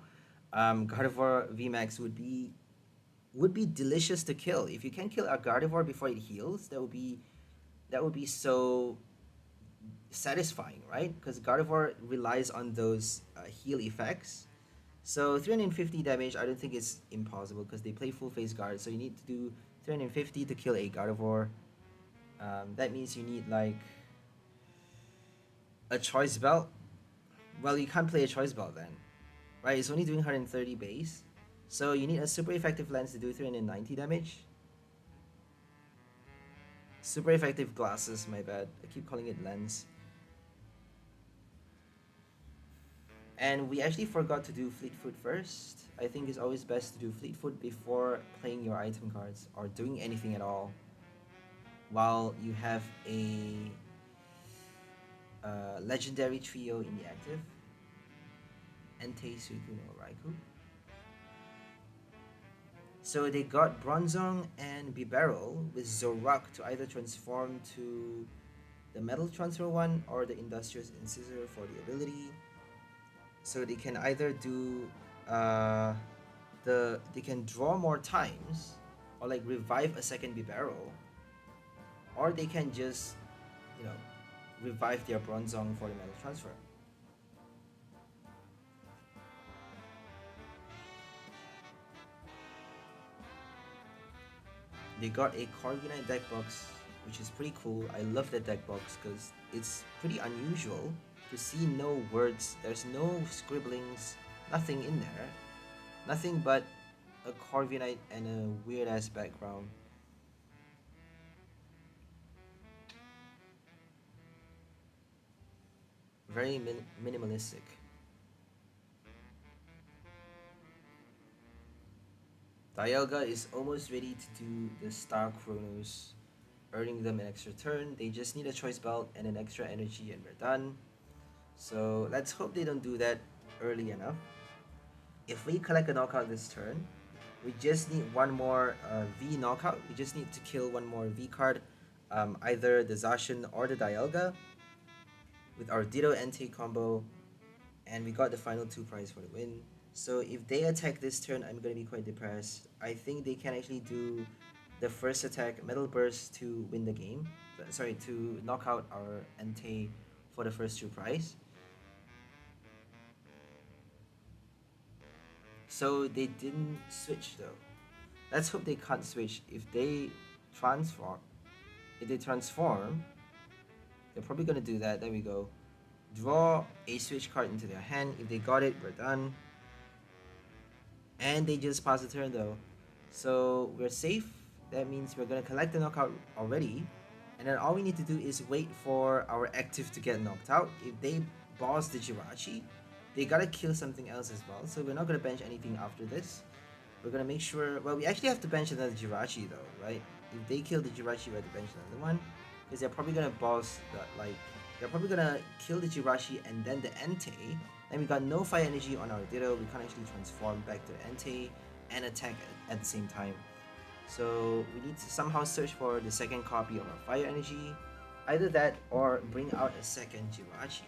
Gardevoir VMAX would be delicious to kill. If you can kill a Gardevoir before it heals, that would be so satisfying, right? Because Gardevoir relies on those heal effects. So 350 damage, I don't think it's impossible because they play full face guard. So you need to do 350 to kill a Gardevoir. That means you need like a Choice Belt. Well, you can't play a Choice Belt then, right? It's only doing 130 base. So you need a super effective lens to do 390 damage. Super effective glasses, my bad. I keep calling it lens. And we actually forgot to do Fleet Foot first. I think it's always best to do Fleet Foot before playing your item cards or doing anything at all while you have a legendary trio in the active. Entei, Suicune, or Raikou. So they got Bronzong and Bibarel with Zoroark to either transform to the Metal Transfer one or the Industrious Incisor for the ability. So they can either do they can draw more times or like revive a second Bibarel, or they can just revive their Bronzong for the Metal Transfer. They got a Corviknight deck box, which is pretty cool. I love that deck box because it's pretty unusual to see no words. There's no scribblings, nothing in there. Nothing but a Corviknight and a weird ass background. Very minimalistic. Dialga is almost ready to do the Star Chronos, earning them an extra turn. They just need a Choice Belt and an extra energy and we're done. So let's hope they don't do that early enough. If we collect a knockout this turn, we just need one more V knockout. We just need to kill one more V card, either the Zacian or the Dialga, with our Ditto Entei combo, and we got the final 2 prize for the win. So if they attack this turn, I'm gonna be quite depressed. I think they can actually do the first attack, Metal Burst, to win the game. Sorry, to knock out our Entei for the first 2 prize. So they didn't switch though. Let's hope they can't switch. If they transform, they're probably gonna do that. There we go. Draw a switch card into their hand. If they got it, we're done. And they just passed the turn though. So we're safe. That means we're gonna collect the knockout already. And then all we need to do is wait for our active to get knocked out. If they boss the Jirachi, they gotta kill something else as well. So we're not gonna bench anything after this. We're gonna make sure, well, we actually have to bench another Jirachi though, right? If they kill the Jirachi, we have to bench another one. Because they're probably gonna boss the, they're probably gonna kill the Jirachi and then the Entei. And we got no fire energy on our Ditto. We can't actually transform back to the Entei and attack at the same time. So we need to somehow search for the second copy of our fire energy. Either that or bring out a second Jirachi.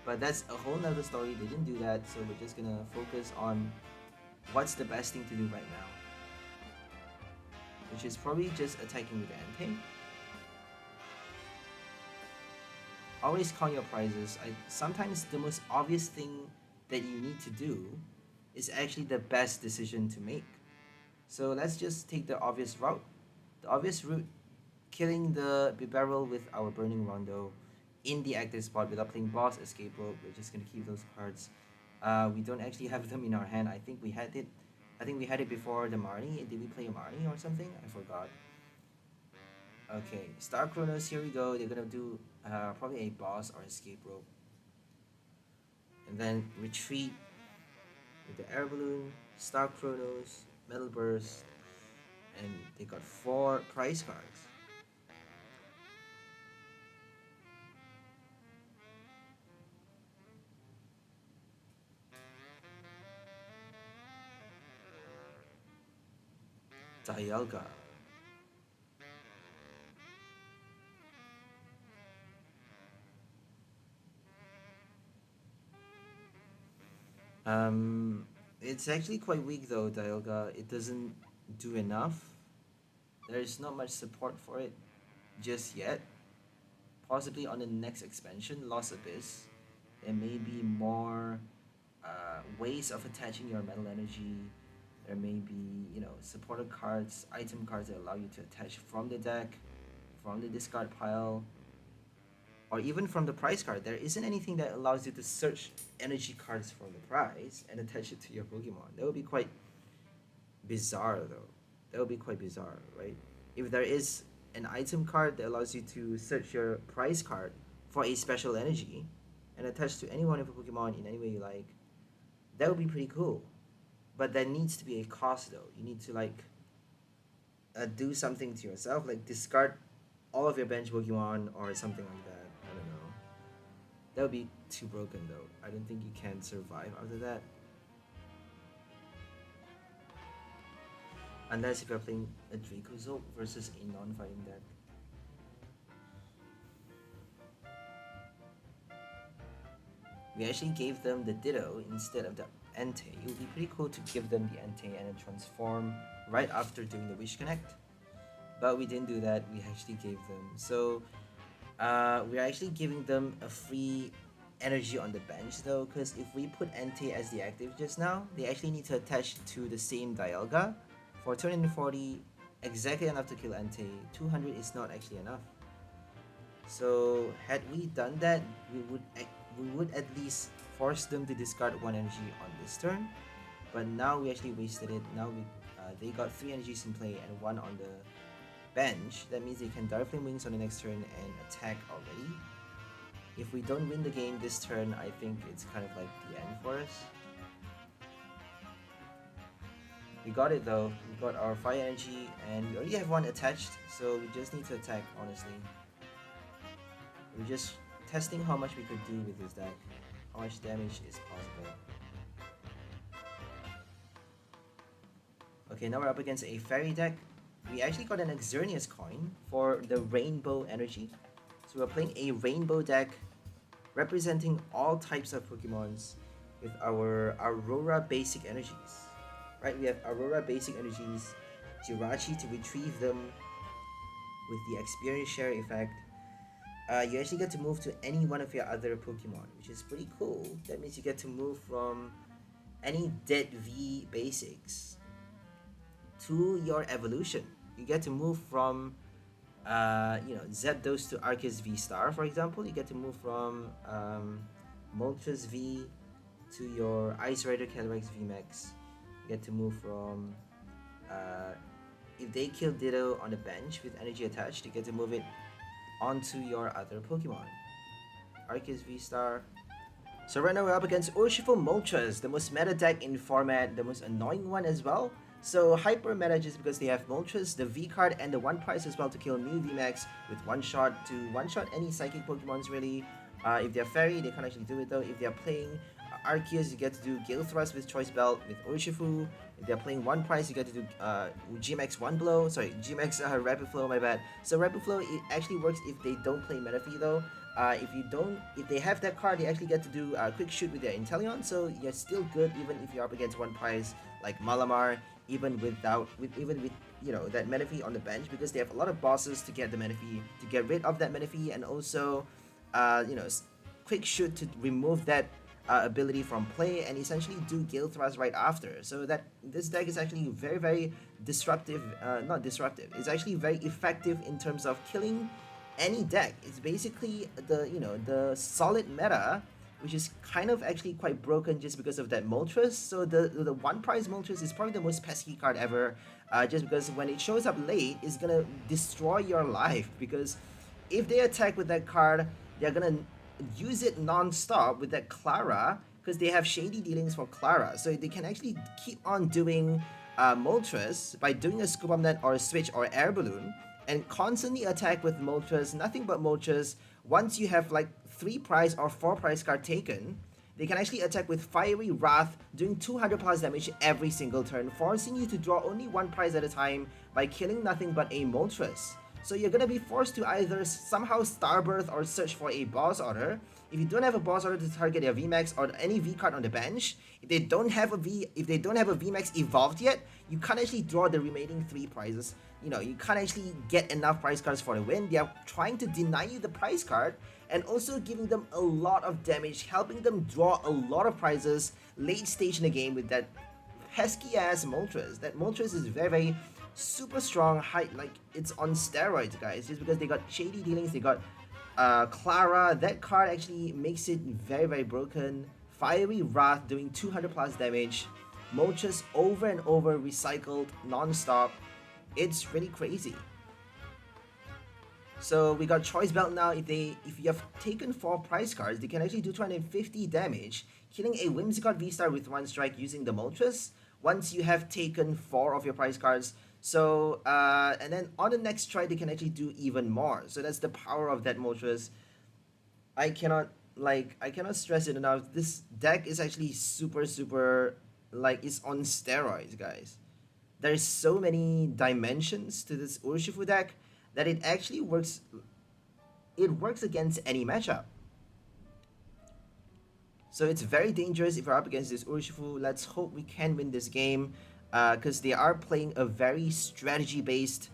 But that's a whole nother story. They didn't do that, so we're just gonna focus on what's the best thing to do right now. Which is probably just attacking with the Entei. Always count your prizes. Sometimes the most obvious thing that you need to do is actually the best decision to make. So let's just take the obvious route. The obvious route, killing the Bibarel with our Burning Rondo in the active spot without playing boss, escape rope. We're just gonna keep those cards. We don't actually have them in our hand. I think we had it before the Marnie. Did we play a Marnie or something? I forgot. Okay, Star Chronos, here we go. They're gonna do probably a boss or escape rope. And then retreat with the Air Balloon, Star Chronos, Metal Burst, and they got 4 prize cards. Dialga. It's actually quite weak though, Dialga. It doesn't do enough. There's not much support for it just yet. Possibly on the next expansion, Lost Abyss, there may be more ways of attaching your metal energy. There may be, supported cards, item cards that allow you to attach from the deck, from the discard pile, or even from the prize card. There isn't anything that allows you to search energy cards from the prize and attach it to your Pokemon. That would be quite bizarre though. That would be quite bizarre, right? If there is an item card that allows you to search your prize card for a special energy and attach to any one of your Pokemon in any way you like, that would be pretty cool. But there needs to be a cost though. You need to do something to yourself, like discard all of your bench Pokemon or something like that. I don't know. That would be too broken though. I don't think you can survive after that. Unless if you're playing a Dracozolt versus a non-fighting deck. We actually gave them the Ditto instead of the Entei. It would be pretty cool to give them the Entei and then transform right after doing the Wish Connect. But we didn't do that, we actually gave them. So we're actually giving them a free energy on the bench though, because if we put Entei as the active just now, they actually need to attach to the same Dialga. For 240, exactly enough to kill Entei. 200 is not actually enough. So had we done that, we would at least force them to discard 1 energy on this turn. but now we actually wasted it. Now they got 3 energies in play and 1 on the bench. That means they can Dire Flame Wings on the next turn and attack already. If we don't win the game this turn, I think it's kind of like the end for us. We got it though. We got our fire energy and we already have 1 attached, so we just need to attack, honestly. We're just testing how much we could do with this deck, how much damage is possible. Okay, now we're up against a fairy deck. We actually got an Xerneas coin for the rainbow energy. So we're playing a rainbow deck representing all types of Pokemons with our Aurora basic energies. Right, we have Aurora basic energies, Jirachi to retrieve them with the experience share effect. You actually get to move to any one of your other Pokemon, which is pretty cool. That means you get to move from any dead V basics to your evolution. You get to move from Zapdos to Arceus V-STAR, for example. You get to move from Moltres V to your Ice Rider Calyrex VMAX. You get to move from if they kill Ditto on the bench with energy attached, you get to move it onto your other Pokemon. Arceus V-STAR. So right now we're up against Urshifu Moltres, the most meta deck in format, the most annoying one as well. So hyper meta just because they have Moltres, the V card, and the 1 price as well to kill new VMAX with 1 shot to 1-shot any psychic Pokemons really. If they're fairy, they can't actually do it though. If they're playing Arceus, you get to do Gale Thrust with Choice Belt with Urshifu. If they're playing 1 price, you get to do GMAX 1 Blow. Sorry, GMAX Rapid Flow, my bad. So Rapid Flow, it actually works if they don't play Metaphy though. If they have that card, they actually get to do Quick Shoot with their Inteleon. So you're still good even if you're up against 1 price like Malamar, even with you know that Metaphy on the bench, because they have a lot of bosses to get the Metaphy, to get rid of that Metaphy, and also Quick Shoot to remove that ability from play and essentially do Gale Thrust right after. So that this deck is actually very, very disruptive, not disruptive, it's actually very effective in terms of killing any deck. It's basically the solid meta, which is kind of actually quite broken just because of that Moltres. So the 1 price Moltres is probably the most pesky card ever, just because when it shows up late, it's gonna destroy your life, because if they attack with that card, they're gonna use it non-stop with that Clara, because they have shady dealings for Clara, so they can actually keep on doing Moltres by doing a Scoop Up Net or a Switch or Air Balloon and constantly attack with Moltres, nothing but Moltres. Once you have like 3 price or 4 price card taken, they can actually attack with Fiery Wrath, doing 200 plus damage every single turn, forcing you to draw only 1 prize at a time by killing nothing but a Moltres. So you're gonna be forced to either somehow Starbirth or search for a boss order. If you don't have a boss order to target your VMAX or any V card on the bench, if they don't have a VMAX evolved yet, you can't actually draw the remaining 3 prizes. You know, you can't actually get enough prize cards for the win. They are trying to deny you the prize card and also giving them a lot of damage, helping them draw a lot of prizes late stage in the game with that pesky ass Moltres. That Moltres is very, very super strong, like it's on steroids, guys, just because they got shady dealings. They got Clara. That card actually makes it very, very broken. Fiery Wrath doing 200 plus damage. Moltres over and over recycled non-stop. It's really crazy. So we got Choice Belt now. If you have taken 4 prize cards, they can actually do 250 damage, killing a Whimsicott V-STAR with 1 strike using the Moltres once you have taken 4 of your prize cards. So and then on the next try, they can actually do even more. So that's the power of that Moltres. I cannot stress it enough. This deck is actually super like it's on steroids, guys. There's so many dimensions to this Urshifu deck that it actually works. It works against any matchup. So it's very dangerous if you're up against this Urshifu. Let's hope we can win this game, because they are playing a very strategy-based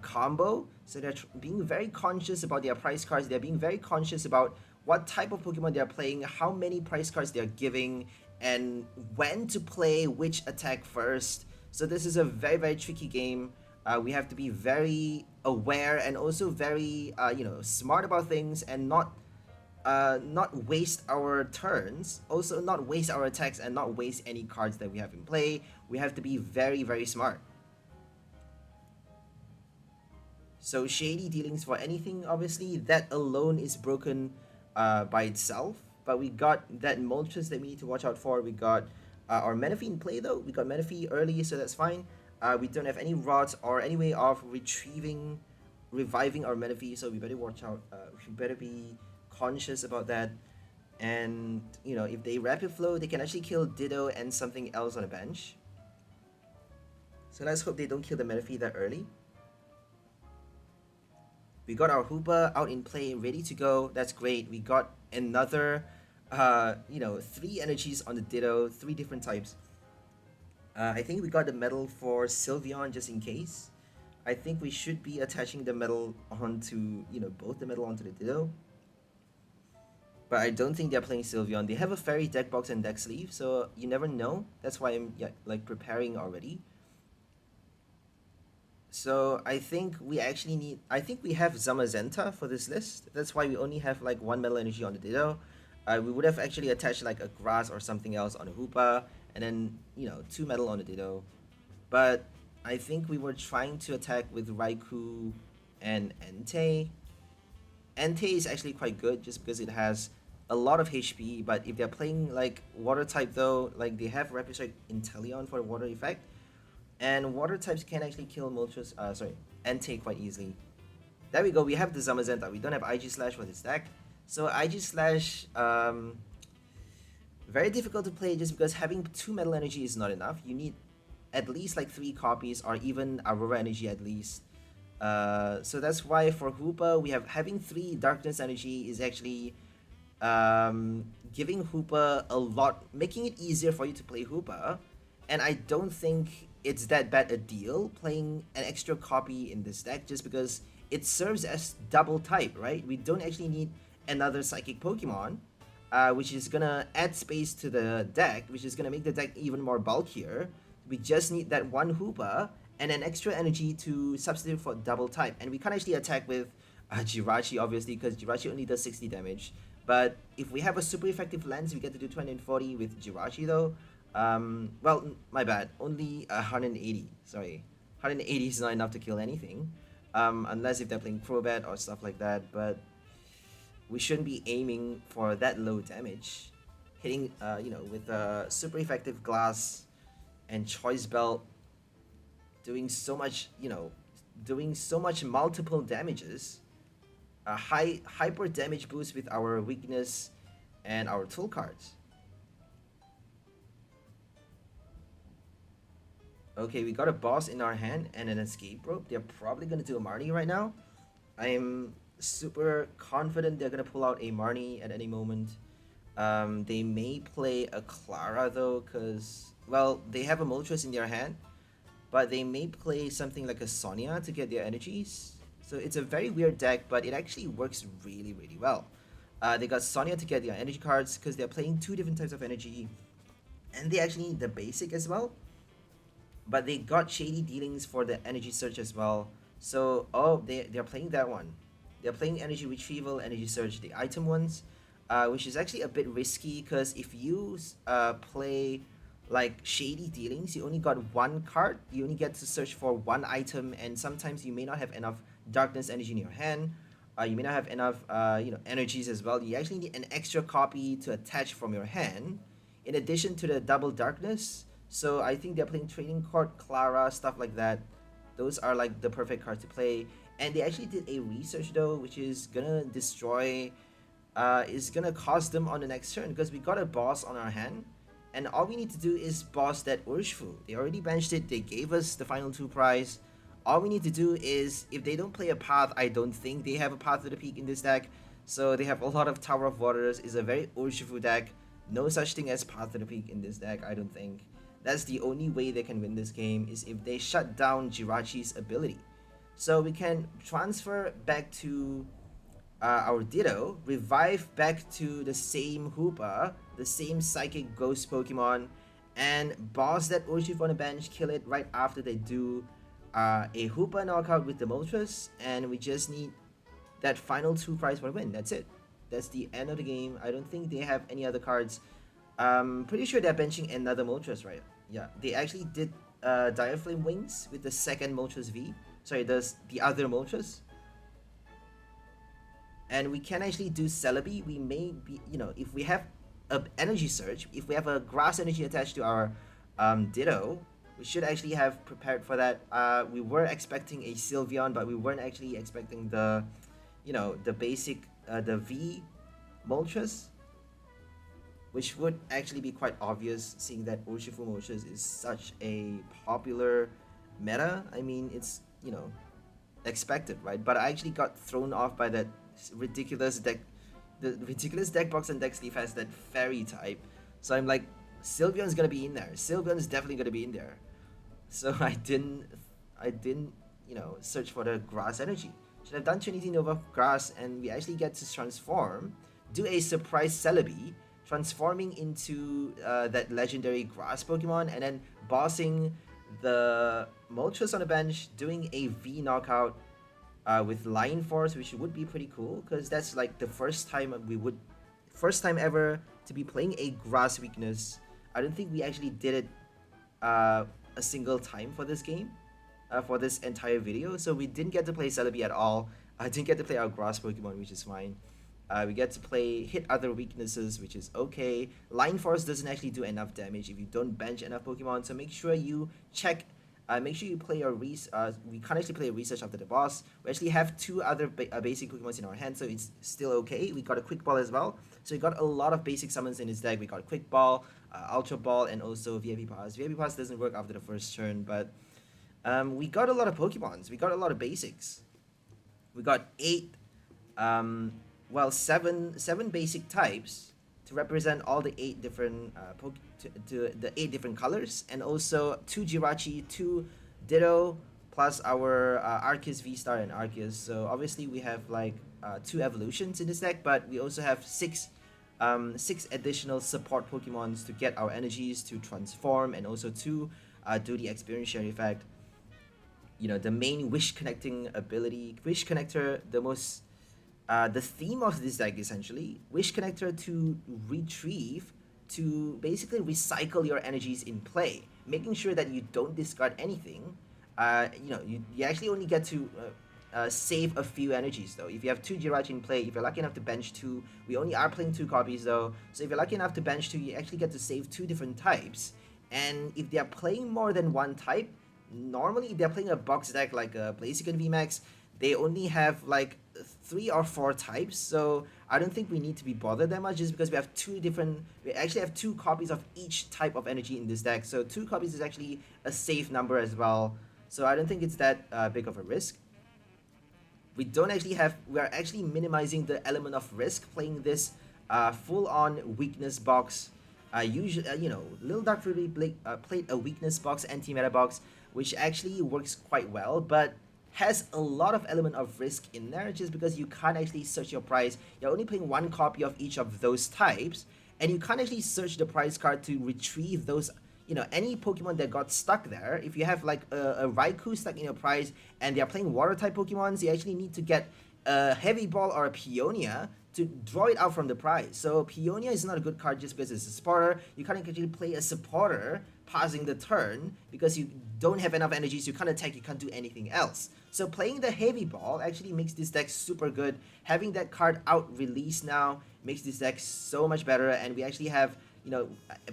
combo. So they're being very conscious about their price cards. They're being very conscious about what type of Pokemon they're playing, how many price cards they're giving, and when to play which attack first. So this is a very tricky game. We have to be very aware and also very smart about things, and not not waste our turns, also not waste our attacks, and not waste any cards that we have in play. We have to be very, very smart. So shady dealings for anything, obviously, that alone is broken by itself. But we got that Moltres that we need to watch out for. We got our Manaphy in play though. We got Manaphy early, so that's fine. We don't have any rods or any way of reviving our Manaphy, so we better watch out. We better be conscious about that. And, you know, if they Rapid Flow, they can actually kill Ditto and something else on the bench. So let's hope they don't kill the Manaphy that early. We got our Hoopa out in play, ready to go. That's great. We got another, you know, 3 energies on the Ditto, 3 different types. I think we got the medal for Sylveon just in case. I think we should be attaching the medal onto, you know, both the medal onto the Ditto. But I don't think they're playing Sylveon. They have a Fairy deck box and deck sleeve, so you never know. That's why I'm like preparing already. So I think we actually need, I think we have Zamazenta for this list. That's why we only have like 1 metal energy on the Ditto. We would have actually attached like a grass or something else on the Hoopa, and then, you know, 2 metal on the Ditto. But I think we were trying to attack with Raikou and Entei. Entei is actually quite good just because it has a lot of HP, but if they're playing like water type though, like they have Rapid Strike Inteleon for the water effect. And water types can actually kill Moltres, Entei quite easily. There we go, we have the Zamazenta. We don't have IG Slash for this deck. So IG Slash, very difficult to play just because having 2 metal energy is not enough. You need at least like 3 copies or even Aurora energy at least. So that's why for Hoopa, we have having 3 darkness energy is actually giving Hoopa a lot, making it easier for you to play Hoopa. And I don't think it's that bad a deal playing an extra copy in this deck just because it serves as double type, right? We don't actually need another Psychic Pokemon, which is gonna add space to the deck, which is gonna make the deck even more bulkier. We just need that 1 Hoopa and an extra energy to substitute for double type. And we can't actually attack with Jirachi, obviously, because Jirachi only does 60 damage. But if we have a super effective lens, we get to do 240 with Jirachi though. Well, my bad, only 180, sorry. 180 is not enough to kill anything, unless if they're playing Crobat or stuff like that, but we shouldn't be aiming for that low damage. Hitting, you know, with super effective glass and choice belt, doing so much, you know, doing so much multiple damages, a hyper damage boost with our weakness and our tool cards. Okay, we got a boss in our hand and an escape rope. They're probably gonna do a Marnie right now. I'm super confident they're gonna pull out a Marnie at any moment. They may play a Clara though, cause, well, they have a Moltres in their hand, but they may play something like a Sonia to get their energies. So it's a very weird deck, but it actually works really, really well. They got Sonia to get their energy cards because they're playing 2 different types of energy, and they actually need the basic as well. But they got Shady Dealings for the energy search as well. So, oh, they're playing that one. They're playing Energy Retrieval, Energy Search, the item ones, which is actually a bit risky because if you play like Shady Dealings, you only got 1 card. You only get to search for 1 item, and sometimes you may not have enough Darkness energy in your hand. You may not have enough, you know, energies as well. You actually need an extra copy to attach from your hand, in addition to the double Darkness. So I think they're playing Training Court, Clara, stuff like that. Those are like the perfect cards to play. And they actually did a research though, which is gonna destroy, is gonna cost them on the next turn because we got a boss on our hand. And all we need to do is boss that Urshifu. They already benched it, they gave us the final 2 prize. All we need to do is, if they don't play a path, I don't think they have a path to the peak in this deck. So they have a lot of Tower of Waters, is a very Urshifu deck. No such thing as path to the peak in this deck, I don't think. That's the only way they can win this game, is if they shut down Jirachi's ability. So we can transfer back to our Ditto, revive back to the same Hoopa, the same Psychic Ghost Pokemon, and boss that Urshifu on the bench, kill it right after they do a Hoopa knockout with the Moltres, and we just need that final 2 prize for the win. That's it. That's the end of the game. I don't think they have any other cards. Pretty sure they're benching another Moltres, right? Yeah, they actually did Diaflame Wings with the second Moltres V. Sorry, the other Moltres. And we can actually do Celebi. We may be, if we have an Energy Surge, if we have a Grass Energy attached to our Ditto, we should actually have prepared for that. We were expecting a Sylveon, but we weren't actually expecting the, the basic, the V Moltres, which would actually be quite obvious, seeing that Urshifu Moltres is such a popular meta. I mean, it's, expected, right? But I actually got thrown off by that ridiculous deck. The ridiculous deck box and deck sleeve has that fairy type. So I'm like, Sylveon's gonna be in there. Sylveon's definitely gonna be in there. So I didn't, search for the grass energy. Should have done Trinity Nova Grass, and we actually get to transform, do a surprise Celebi, transforming into that legendary grass Pokemon, and then bossing the Moltres on the bench, doing a V knockout with Line Force, which would be pretty cool, because that's like the first time ever to be playing a grass weakness. I don't think we actually did it a single time for this game, for this entire video, so we didn't get to play Celebi at all. I didn't get to play our grass Pokemon, which is fine. We get to hit other weaknesses, which is okay. Line Force doesn't actually do enough damage if you don't bench enough Pokemon, so make sure you check. Make sure you play your we can't actually play a research after the boss. We actually have two other basic Pokemons in our hand, so it's still okay. We got a Quick Ball as well, so we got a lot of basic summons in his deck. We got Quick Ball, Ultra Ball, and also VIP Pass. VIP Pass doesn't work after the first turn, but we got a lot of Pokemons. We got a lot of basics. We got seven basic types to represent all the 8 different the 8 different colors, and also 2 Jirachi, 2 Ditto, plus our Arceus V-Star and Arceus. So obviously we have like 2 evolutions in this deck, but we also have 6 additional support Pokemons to get our energies to transform, and also to do the experience share effect. The main wish connecting ability, Wish Connector, the theme of this deck essentially, Wish Connector to retrieve, to basically recycle your energies in play, making sure that you don't discard anything. You actually only get to save a few energies though. If you have 2 Jirachi in play, if you're lucky enough to bench 2, we only are playing 2 copies though, so if you're lucky enough to bench 2, you actually get to save 2 different types. And if they are playing more than one type, normally if they're playing a box deck like a Blaziken VMAX, they only have like 3 or 4 types, so I don't think we need to be bothered that much, just because we actually have 2 copies of each type of energy in this deck, so 2 copies is actually a safe number as well, so I don't think it's that big of a risk. We are actually minimizing the element of risk playing this full-on weakness box. Usually, 𝘿𝓚𝓷𝓚 played a weakness box, anti-meta box, which actually works quite well, but has a lot of element of risk in there, just because you can't actually search your prize. You're only playing 1 copy of each of those types, and you can't actually search the prize card to retrieve those, any Pokemon that got stuck there. If you have like a Raikou stuck in your prize and they're playing water type Pokemons, you actually need to get a Heavy Ball or a Peonia to draw it out from the prize. So Peonia is not a good card just because it's a supporter. You can't actually play a supporter passing the turn because you don't have enough energies, you can't attack, you can't do anything else. So playing the Heavy Ball actually makes this deck super good. Having that card out released now makes this deck so much better, and we actually have,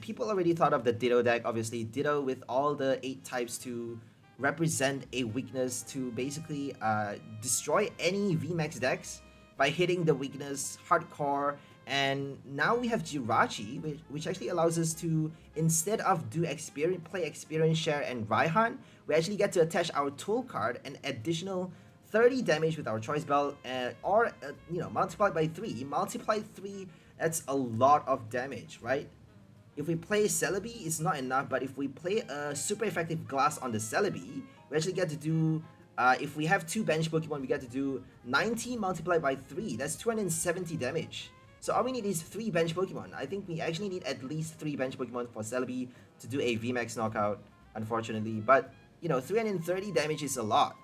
people already thought of the Ditto deck, obviously. Ditto with all the 8 types to represent a weakness to basically destroy any VMAX decks by hitting the weakness hardcore. And now we have Jirachi, which actually allows us to, instead of play experience share and Raihan, we actually get to attach our tool card, an additional 30 damage with our choice belt, or multiplied by 3. Multiplied 3, that's a lot of damage, right? If we play Celebi, it's not enough, but if we play a super effective glass on the Celebi, we actually get to do, if we have 2 bench Pokemon, we get to do 90 multiplied by 3, that's 270 damage. So all we need is 3 bench Pokemon. I think we actually need at least 3 bench Pokemon for Celebi to do a VMAX knockout, unfortunately. But, 330 damage is a lot.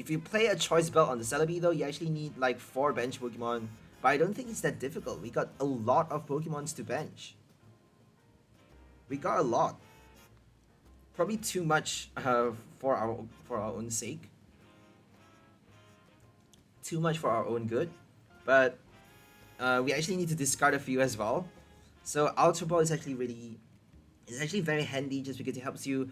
If you play a Choice Belt on the Celebi though, you actually need like 4 bench Pokemon. But I don't think it's that difficult. We got a lot of Pokemons to bench. We got a lot. Probably too much for our own sake. Too much for our own good. But we actually need to discard a few as well. So Ultra Ball is actually very handy just because it helps you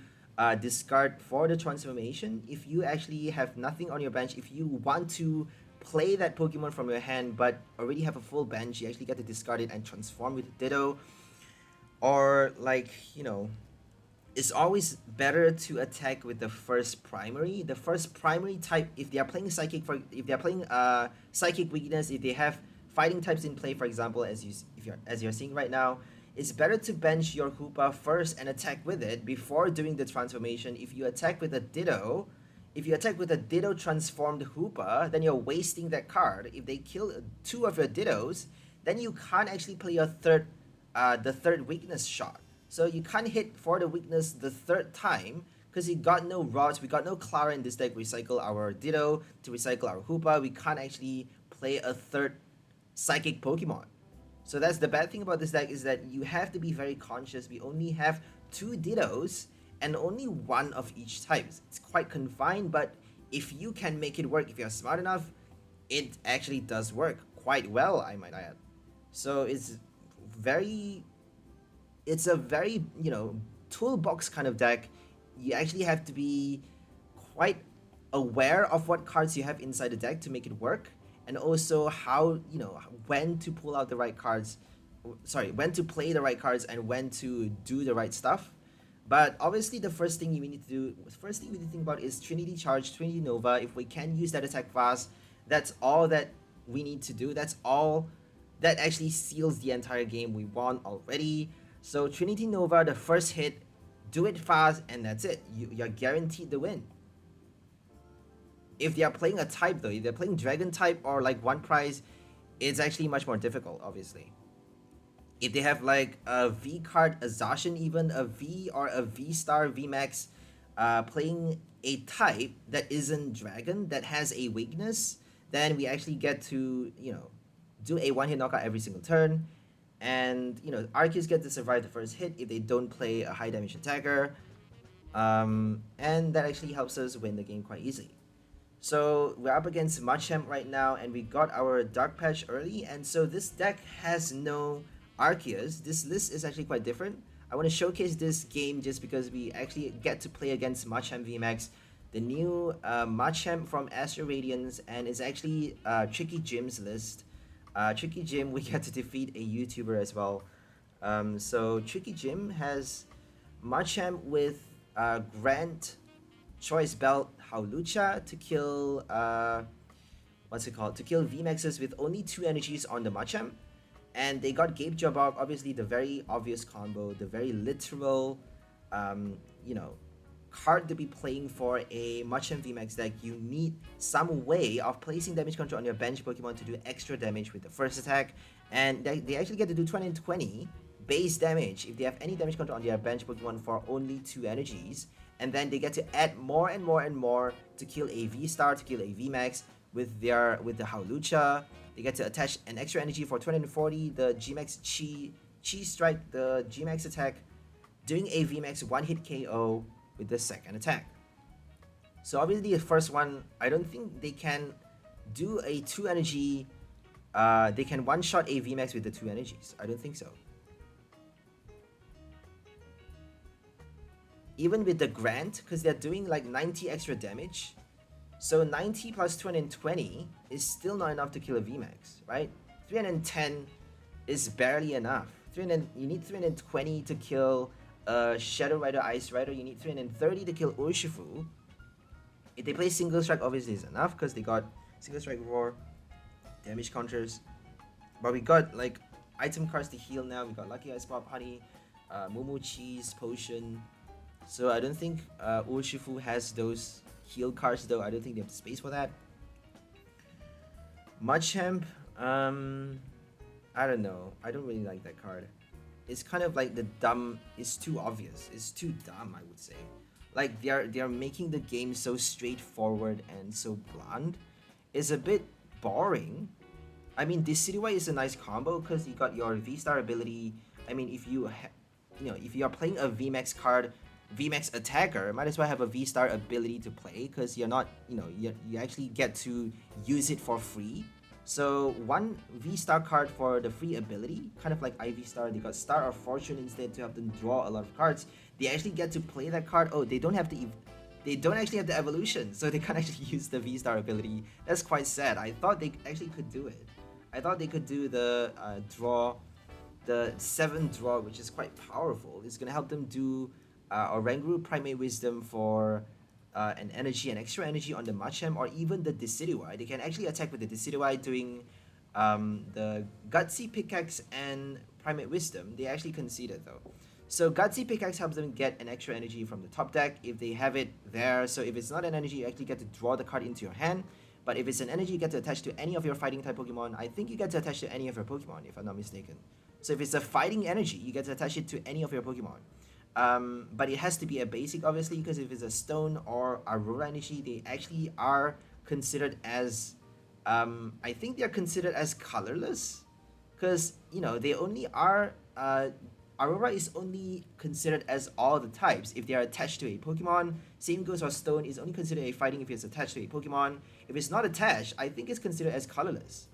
discard for the transformation. If you actually have nothing on your bench, if you want to play that Pokemon from your hand but already have a full bench, you actually get to discard it and transform with Ditto. Or like, you know, it's always better to attack with the first primary. The first primary type, if they are playing Psychic, if they are playing Psychic weakness, if they have fighting types in play, for example, as you're seeing right now, it's better to bench your Hoopa first and attack with it before doing the transformation. If you attack with a Ditto, transformed Hoopa, then you're wasting that card. If they kill 2 of your Dittos, then you can't actually play your the third weakness shot. So you can't hit for the weakness the 3rd time because we got no rods, we got no Clara in this deck. Recycle our Ditto to recycle our Hoopa. We can't actually play a 3rd Psychic Pokemon. So that's the bad thing about this deck, is that you have to be very conscious. We only have 2 Dittos and only 1 of each type. It's quite confined, but if you can make it work, if you're smart enough, it actually does work quite well, I might add. So it's a very, you know, toolbox kind of deck. You actually have to be quite aware of what cards you have inside the deck to make it work, and also how, you know, when to pull out the right cards, when to play the right cards and when to do the right stuff. But obviously the first thing we need to think about is Trinity Charge, Trinity Nova. If we can use that attack fast, that's all that we need to do. That's all that actually seals the entire game. We won already. So Trinity Nova, the first hit, do it fast, and that's it. You're guaranteed the win. If they are playing a type though, if they're playing Dragon type or like One Prize, it's actually much more difficult, obviously. If they have like a V card, a Zacian even, a V or a VSTAR VMAX, playing a type that isn't Dragon, that has a weakness, then we actually get to, you know, do a 1-hit knockout every single turn. And, you know, Arceus get to survive the first hit if they don't play a high damage attacker. And that actually helps us win the game quite easily. So we're up against Machamp right now, and we got our Dark Patch early, and so this deck has no Arceus. This list is actually quite different. I want to showcase this game just because we actually get to play against Machamp VMAX, the new Machamp from Astral Radiance, and it's actually Tricky Jim's list. Tricky Jim, we get to defeat a YouTuber as well. So Tricky Jim has Machamp with Grant, Choice Belt, 𝘿𝙗𝓷 to kill to kill VMAXs with only 2 energies on the Machamp. And they got 𝘿𝐻𝐿𝐴, obviously the very obvious combo, the very literal you know, card to be playing for a Machamp VMAX deck. You need some way of placing damage control on your bench Pokemon to do extra damage with the first attack, and they actually get to do 20 base damage if they have any damage control on their bench Pokemon for only 2 energies. And then they get to add more and more and more to kill a VSTAR, to kill a VMAX with the 𝘿𝐿𝐴. They get to attach an extra energy for 240, the GMAX Chi Strike, the GMAX attack, doing a VMAX 1-hit KO with the second attack. So obviously the first one, I don't think they can do a 2 energy, they can one-shot a VMAX with the 2 energies. I don't think so. Even with the Grant, because they're doing like 90 extra damage. So 90 plus 220 is still not enough to kill a VMAX, right? 310 is barely enough. You need 320 to kill Shadow Rider, Ice Rider. You need 330 to kill Urshifu. If they play Single Strike, obviously it's enough because they got Single Strike Roar, damage counters. But we got like item cards to heal now. We got Lucky Ice Pop, Honey, Mumu Cheese, Potion. So I don't think Urshifu has those heal cards though. I don't think they have the space for that. Machamp, I don't know. I don't really like that card. It's kind of like the dumb, it's too obvious. It's too dumb, I would say. like they're making the game so straightforward and so blunt, is a bit boring. I mean, Decidueye is a nice combo because you got your V-Star ability. I mean, if you if you are playing a VMAX card, VMAX attacker, might as well have a V-Star ability to play because you're not, you actually get to use it for free. So one V-Star card for the free ability, kind of like IV-Star, they got Star of Fortune instead to help them draw a lot of cards. They actually get to play that card. Oh, they don't actually have the evolution, so they can't actually use the V-Star ability. That's quite sad. I thought they actually could do it. I thought they could do the draw, the 7 draw, which is quite powerful. It's gonna help them do Oranguru Primate Wisdom for an extra energy on the Machamp, or even the Decidueye. They can actually attack with the Decidueye doing the Gutsy Pickaxe and Primate Wisdom. They actually conceded though. So Gutsy Pickaxe helps them get an extra energy from the top deck if they have it there. So if it's not an energy, you actually get to draw the card into your hand. But if it's an energy, you get to attach to any of your fighting type Pokemon. I think you get to attach to any of your Pokemon, if I'm not mistaken. So if it's a fighting energy, you get to attach it to any of your Pokemon. But it has to be a basic, obviously, because if it's a stone or Aurora energy, they actually are considered as, I think they're considered as colorless, because, they only are, Aurora is only considered as all the types if they are attached to a Pokemon. Same goes for stone, is only considered a fighting if it's attached to a Pokemon. If it's not attached, I think it's considered as colorless.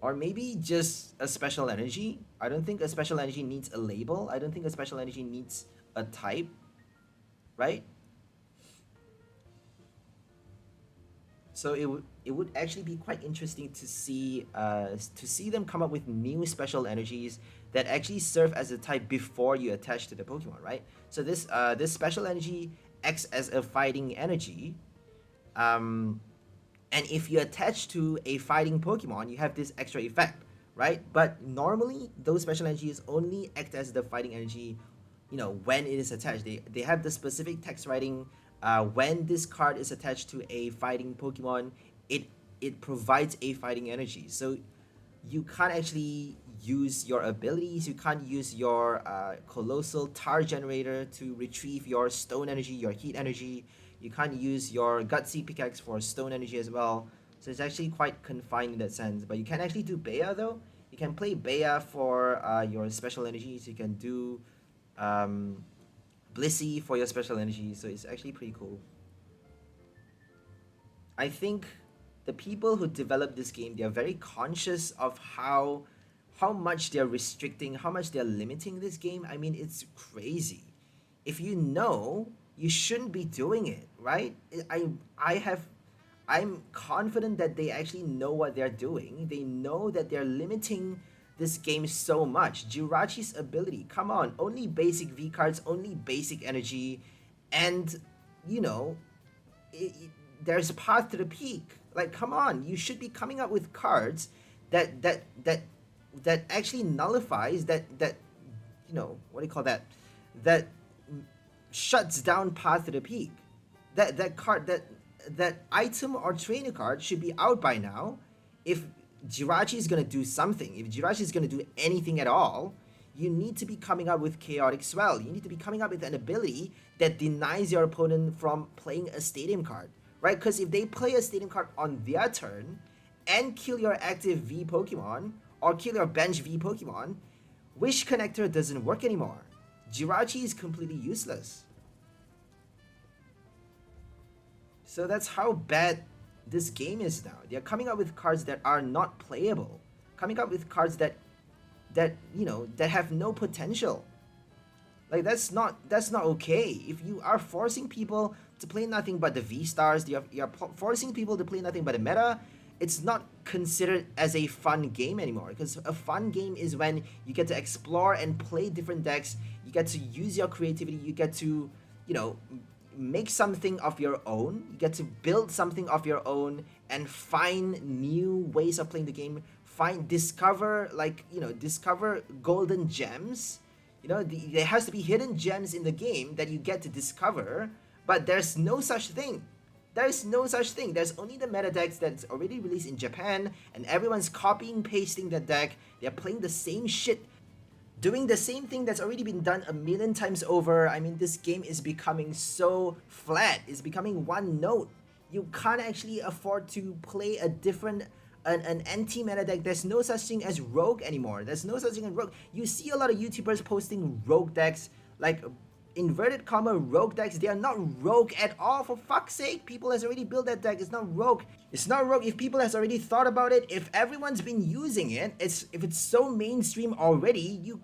Or maybe just a special energy. I don't think a special energy needs a label. I don't think a special energy needs a type, right? So it would actually be quite interesting to see them come up with new special energies that actually serve as a type before you attach to the Pokemon, right? So this special energy acts as a fighting energy. And if you attach to a fighting Pokemon, you have this extra effect, right? But normally, those special energies only act as the fighting energy, when it is attached. They have the specific text writing, when this card is attached to a fighting Pokemon, it provides a fighting energy. So you can't actually use your abilities, you can't use your Colossal Tar Generator to retrieve your Stone energy, your Heat energy. You can't use your Gutsy Pickaxe for Stone energy as well. So it's actually quite confined in that sense. But you can actually do Bea though. You can play Bea for your special energies. You can do Blissey for your special energy. So it's actually pretty cool. I think the people who developed this game, they are very conscious of how much they're restricting, how much they're limiting this game. I mean, it's crazy. If you know, you shouldn't be doing it, right? I'm confident that they actually know what they're doing. They know that they're limiting this game so much. Jirachi's ability, come on, only basic V cards, only basic energy, and there's a path to the peak. Like, come on, you should be coming up with cards that actually nullifies that what do you call that? That shuts down path to the peak. That card, that item or trainer card should be out by now. If Jirachi is gonna do something, if Jirachi is gonna do anything at all, you need to be coming up with Chaotic Swell. You need to be coming up with an ability that denies your opponent from playing a Stadium card, right? Because if they play a Stadium card on their turn and kill your active V Pokemon or kill your bench V Pokemon, Wish Connector doesn't work anymore. Jirachi is completely useless. So that's how bad this game is now. They're coming up with cards that are not playable. Coming up with cards that have no potential. Like, that's not okay. If you are forcing people to play nothing but the V-Stars, you're forcing people to play nothing but the meta, it's not considered as a fun game anymore. Because a fun game is when you get to explore and play different decks, you get to use your creativity, you get to, make something of your own, you get to build something of your own and find new ways of playing the game, discover golden gems. There has to be hidden gems in the game that you get to discover, but there's no such thing. There's no such thing. There's only the meta decks that's already released in Japan, and everyone's copying, pasting the deck. They're playing the same shit doing the same thing that's already been done a million times over. I mean, this game is becoming so flat. It's becoming one note. You can't actually afford to play a different, an anti-meta deck. There's no such thing as rogue anymore. There's no such thing as rogue. You see a lot of YouTubers posting rogue decks, like inverted comma rogue decks. They are not rogue at all, for fuck's sake. People has already built that deck. It's not rogue. It's not rogue if people has already thought about it. If everyone's been using it, if it's so mainstream already, you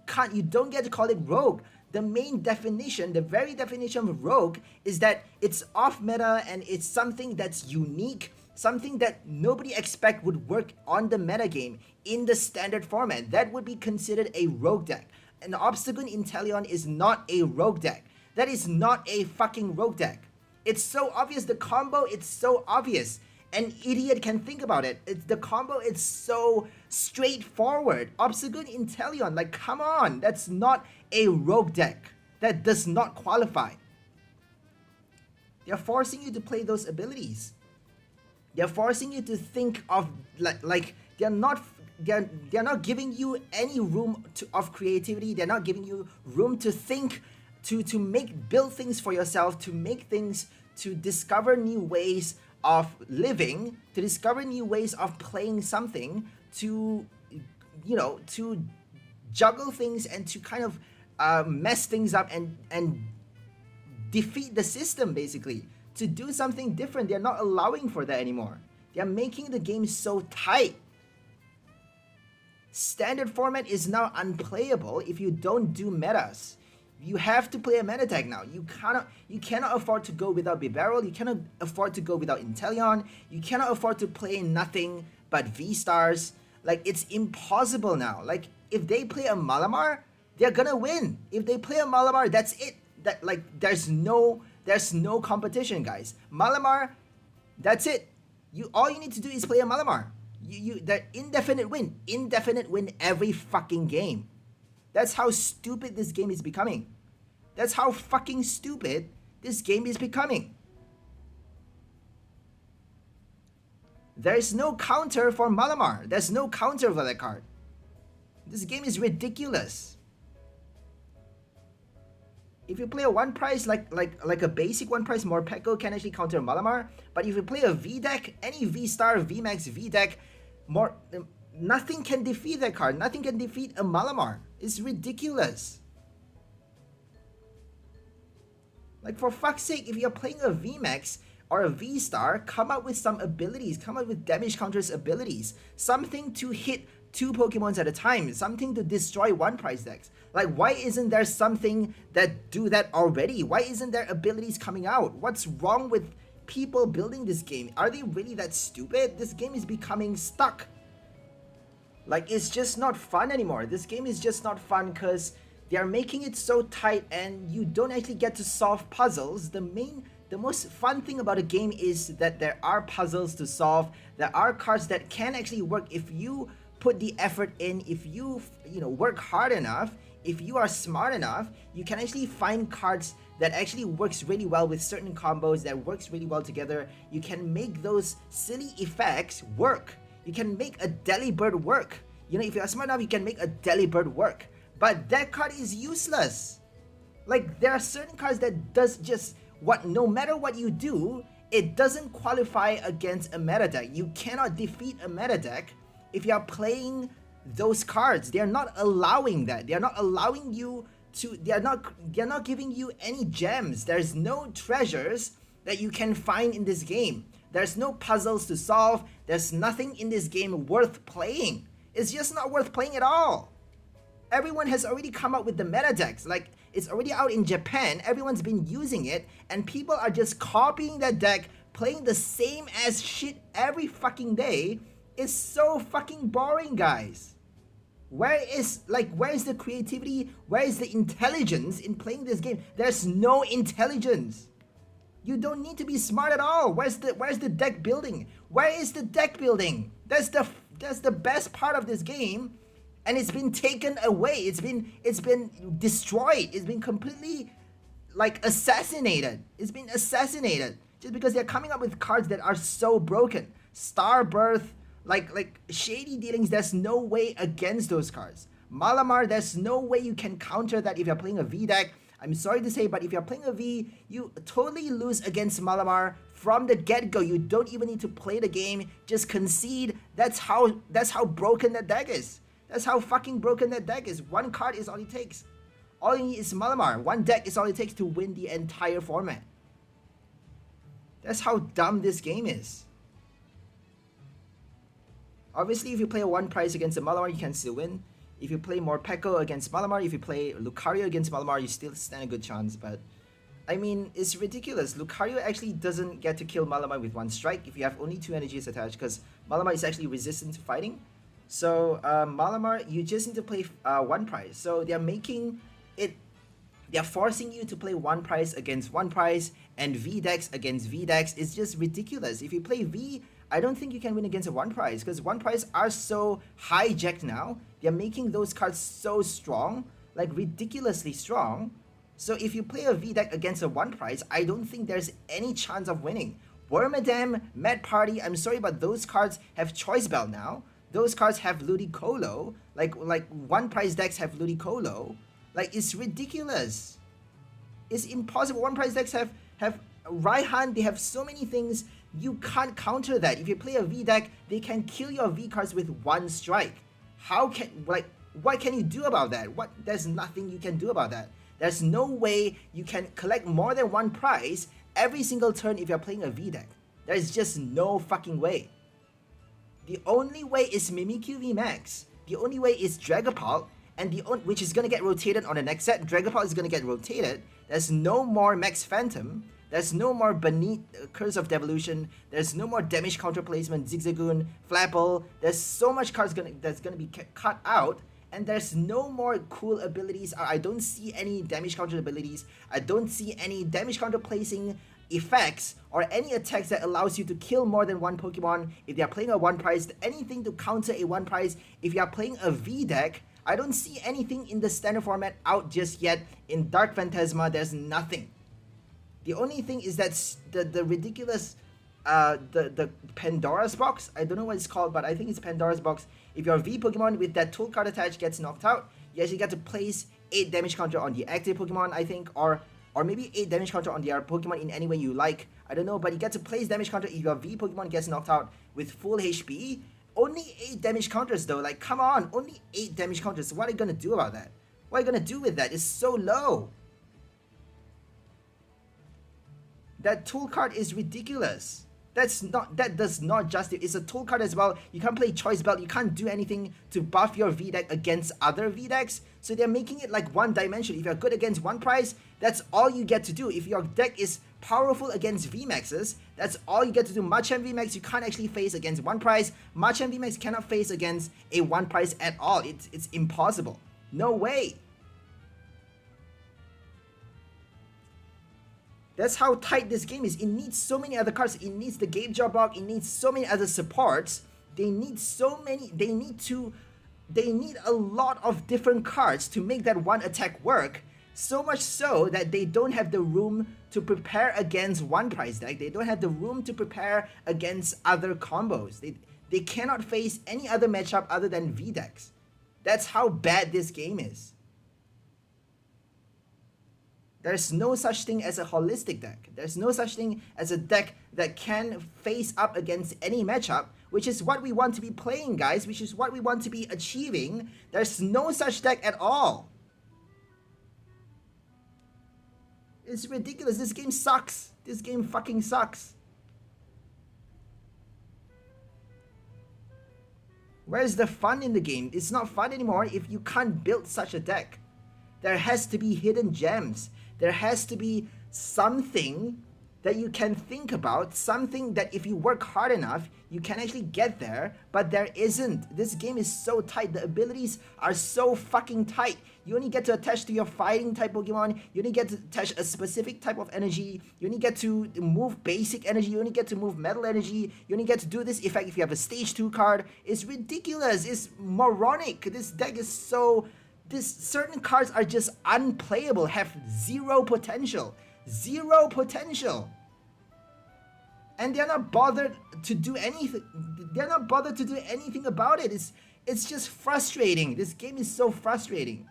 don't get to call it rogue. The main definition, the very definition of rogue, is that it's off meta and it's something that's unique, something that nobody expect would work on the metagame in the standard format. That would be considered a rogue deck. An Obstagoon Inteleon is not a rogue deck. That is not a fucking rogue deck. It's so obvious. The combo, it's so obvious. An idiot can think about it. The combo is so straightforward. Obstagoon Inteleon, like, come on. That's not a rogue deck. That does not qualify. They're forcing you to play those abilities. They're forcing you to think of, like they're not giving you any room of creativity. They're not giving you room to think, to build things for yourself, to make things, to discover new ways of living, to discover new ways of playing something, to, you know, to juggle things and to kind of mess things up and defeat the system, basically. To do something different. They're not allowing for that anymore. They're making the game so tight. Standard format is now unplayable if you don't do metas. You have to play a meta deck now. You cannot afford to go without Bibarel. You cannot afford to go without Inteleon. You cannot afford to play nothing but V-Stars. Like, it's impossible now. Like, if they play a Malamar, they're gonna win. If they play a Malamar, that's it. That, like, there's no competition, guys. Malamar, that's it. All you need to do is play a Malamar. That indefinite win every fucking game. That's how stupid this game is becoming. That's how fucking stupid this game is becoming. There's no counter for Malamar. There's no counter for that card. This game is ridiculous. If you play a one price like a basic one price, Morpeko can actually counter Malamar. But if you play a V deck, any V-Star, VMAX V deck, nothing can defeat that card. Nothing can defeat a Malamar. It's ridiculous. Like, for fuck's sake, if you're playing a VMAX or a V-Star, come up with some abilities. Come up with damage counters abilities. Something to hit 2 Pokemons at a time. Something to destroy one price decks. Like, why isn't there something that do that already? Why isn't there abilities coming out? What's wrong with people building this game? Are they really that stupid? This game is becoming stuck. Like, it's just not fun anymore. This game is just not fun because they are making it so tight and you don't actually get to solve puzzles. The most fun thing about a game is that there are puzzles to solve. There are cards that can actually work if you put the effort in, if you work hard enough, if you are smart enough, you can actually find cards that actually works really well with certain combos, that works really well together. You can make those silly effects work. You can make a Delibird work. You know, if you're smart enough, you can make a Delibird work. But that card is useless. Like, there are certain cards that does just what, no matter what you do, it doesn't qualify against a meta deck. You cannot defeat a meta deck if you're playing those cards. They're not allowing that. They're not allowing you to, they're not giving you any gems. There's no treasures that you can find in this game. There's no puzzles to solve. There's nothing in this game worth playing. It's just not worth playing at all. Everyone has already come up with the meta decks. Like, it's already out in Japan. Everyone's been using it. And people are just copying that deck, playing the same as shit every fucking day. It's so fucking boring, guys. Where is the creativity? Where is the intelligence in playing this game? There's no intelligence. You don't need to be smart at all. Where's the deck building? Where is the deck building? That's the best part of this game, and it's been taken away. It's been destroyed. It's been completely, like, assassinated. It's been assassinated just because they're coming up with cards that are so broken. Starbirth, like shady dealings. There's no way against those cards. Malamar, there's no way you can counter that if you're playing a V deck. I'm sorry to say, but if you're playing a V, you totally lose against Malamar from the get-go. You don't even need to play the game, just concede. That's how broken that deck is. That's how fucking broken that deck is. One card is all it takes. All you need is Malamar. One deck is all it takes to win the entire format. That's how dumb this game is. Obviously, if you play a one price against a Malamar, you can still win. If you play Morpeko against Malamar, if you play Lucario against Malamar, you still stand a good chance. But, I mean, it's ridiculous. Lucario actually doesn't get to kill Malamar with one strike if you have only 2 energies attached, because Malamar is actually resistant to fighting. So, Malamar, you just need to play one price. So, they're making it... They're forcing you to play one price against one price and V decks against V decks. It's just ridiculous. If you play V, I don't think you can win against a one price, because one price are so hijacked now. They're making those cards so strong, like ridiculously strong. So if you play a V deck against a one price, I don't think there's any chance of winning. Wormadam, Mad Party, I'm sorry, but those cards have Choice Belt now. Those cards have Ludicolo. Like one price decks have Ludicolo. Like, it's ridiculous. It's impossible. One price decks have Raihan. They have so many things. You can't counter that. If you play a V deck, they can kill your V cards with one strike. How can, what can you do about that? There's nothing you can do about that. There's no way you can collect more than one prize every single turn if you're playing a V deck. There's just no fucking way. The only way is Mimikyu VMAX. The only way is Dragapult, and which is gonna get rotated on the next set. Dragapult is gonna get rotated. There's no more Max Phantom. There's no more Beneath Curse of Devolution. There's no more damage counter placement, Zigzagoon, Flapple. There's so much cards that's gonna be cut out, and there's no more cool abilities. I don't see any damage counter abilities. I don't see any damage counter placing effects or any attacks that allows you to kill more than one Pokemon if they're playing a one price. Anything to counter a one price if you're playing a V deck. I don't see anything in the standard format out just yet. In Dark Phantasma, there's nothing. The only thing is that the ridiculous, the Pandora's Box. I don't know what it's called, but I think it's Pandora's Box. If your V Pokemon with that tool card attached gets knocked out, you actually get to place 8 damage counter on the active Pokemon, I think, or maybe 8 damage counter on their Pokemon in any way you like. I don't know, but you get to place damage counter if your V Pokemon gets knocked out with full HP. Only 8 damage counters though, like come on, only 8 damage counters. What are you gonna do about that? What are you gonna do with that? It's so low. That tool card is ridiculous. That does not justify. It's a tool card as well. You can't play Choice Belt. You can't do anything to buff your V deck against other V decks. So they're making it like one dimension. If you're good against one price, that's all you get to do. If your deck is powerful against VMAXs, that's all you get to do. Machamp VMAX you can't actually face against one price. Machamp VMAX cannot face against a one price at all. It's impossible. No way. That's how tight this game is. It needs so many other cards. It needs the 𝑔𝐻𝑗 block. It needs so many other supports. They need so many. They need a lot of different cards to make that one attack work. So much so that they don't have the room to prepare against one price deck. They don't have the room to prepare against other combos. They cannot face any other matchup other than V decks. That's how bad this game is. There's no such thing as a holistic deck. There's no such thing as a deck that can face up against any matchup, which is what we want to be playing, guys, which is what we want to be achieving. There's no such deck at all. It's ridiculous. This game sucks. This game fucking sucks. Where's the fun in the game? It's not fun anymore if you can't build such a deck. There has to be hidden gems. There has to be something that you can think about, something that if you work hard enough, you can actually get there, but there isn't. This game is so tight. The abilities are so fucking tight. You only get to attach to your fighting type Pokemon. You only get to attach a specific type of energy. You only get to move basic energy. You only get to move metal energy. You only get to do this effect if you have a stage 2 card. It's ridiculous. It's moronic. This deck is so... certain cards are just unplayable, have zero potential. Zero potential. And they're not bothered to do anything. They're not bothered to do anything about it. It's just frustrating. This game is so frustrating.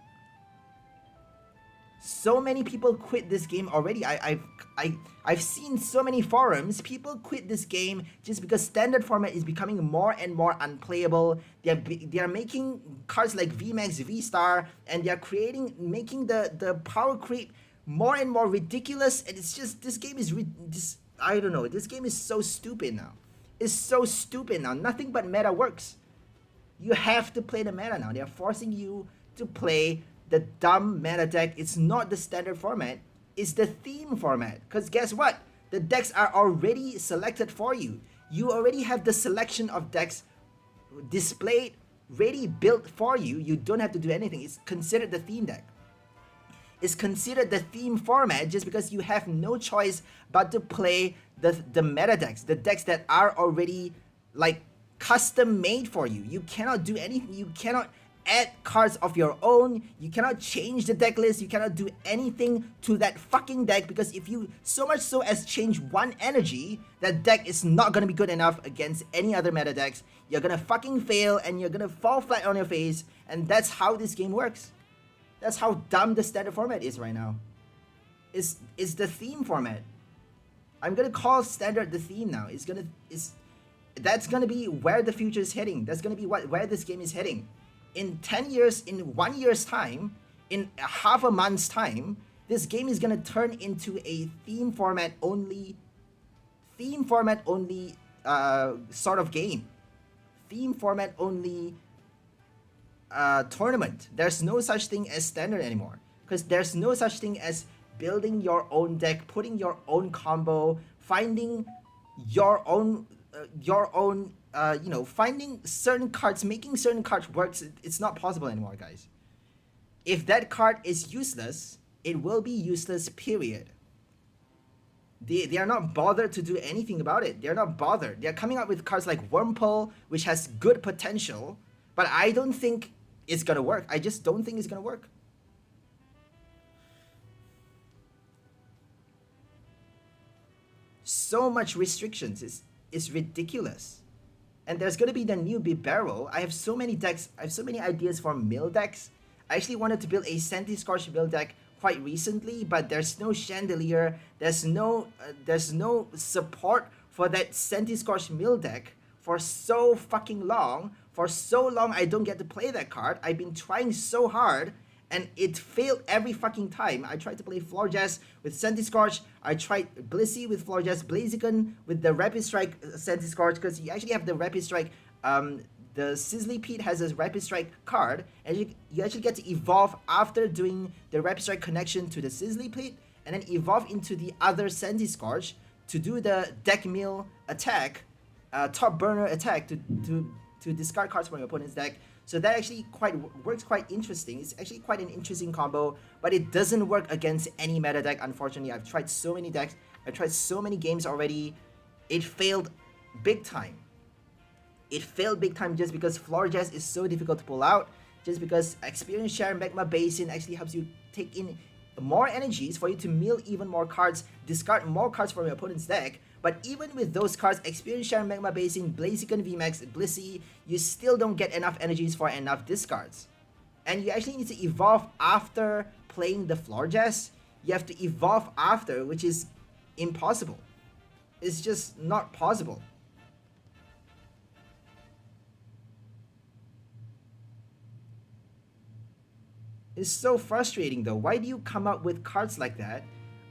So many people quit this game already. I've seen so many forums. People quit this game just because standard format is becoming more and more unplayable. They are making cards like VMAX, VSTAR, and they are making the power creep more and more ridiculous. And it's just, this game is I don't know. This game is so stupid now. It's so stupid now. Nothing but meta works. You have to play the meta now. They are forcing you to play the dumb meta deck. It's not the standard format, it's the theme format. Because guess what? The decks are already selected for you. You already have the selection of decks displayed, ready, built for you. You don't have to do anything. It's considered the theme deck. It's considered the theme format just because you have no choice but to play the meta decks, the decks that are already like custom made for you. You cannot do anything. You cannot add cards of your own. You cannot change the deck list. You cannot do anything to that fucking deck, because if you so much so as change one energy, that deck is not gonna be good enough against any other meta decks. You're gonna fucking fail and you're gonna fall flat on your face, and that's how this game works. That's how dumb the standard format is right now. It's the theme format. I'm gonna call standard the theme now. That's gonna be where the future is heading. That's gonna be where this game is heading. In 10 years, in 1 year's time, in half a month's time, this game is gonna turn into a theme format only sort of game. Theme format only tournament. There's no such thing as standard anymore, because there's no such thing as building your own deck, putting your own combo, finding your own you know, finding certain cards, making certain cards works. It's not possible anymore, guys. If that card is useless, it will be useless, period. They are not bothered to do anything about it. They're not bothered. They're coming up with cards like Wurmple, which has good potential, but I don't think it's gonna work. I just don't think it's gonna work. So much restrictions. It's ridiculous. And there's gonna be the new Bibarel. I have so many decks. I have so many ideas for mill decks. I actually wanted to build a Scorch mill deck quite recently, but there's no Chandelier. There's no support for that Scorch mill deck for so fucking long. For so long, I don't get to play that card. I've been trying so hard, and it failed every fucking time. I tried to play Florges with Scorch. I tried Blissey with Florges, Blaziken with the Rapid Strike Scorch, because you actually have the Rapid Strike. The Sizzlypede has a Rapid Strike card, and you actually get to evolve after doing the Rapid Strike connection to the Sizzlypede, and then evolve into the other Scorch to do the deck mill attack, top burner attack to discard cards from your opponent's deck. So that actually works quite interesting. It's actually quite an interesting combo, but it doesn't work against any meta deck, unfortunately. I've tried so many decks. I've tried so many games already. It failed big time. It failed big time just because Florges is so difficult to pull out, just because Experience Share Magma Basin actually helps you take in more energies for you to mill even more cards, discard more cards from your opponent's deck. But even with those cards, Experience Share, Magma Basin, Blaziken, VMAX, Blissey, you still don't get enough energies for enough discards. And you actually need to evolve after playing the Florges. You have to evolve after, which is impossible. It's just not possible. It's so frustrating though. Why do you come up with cards like that?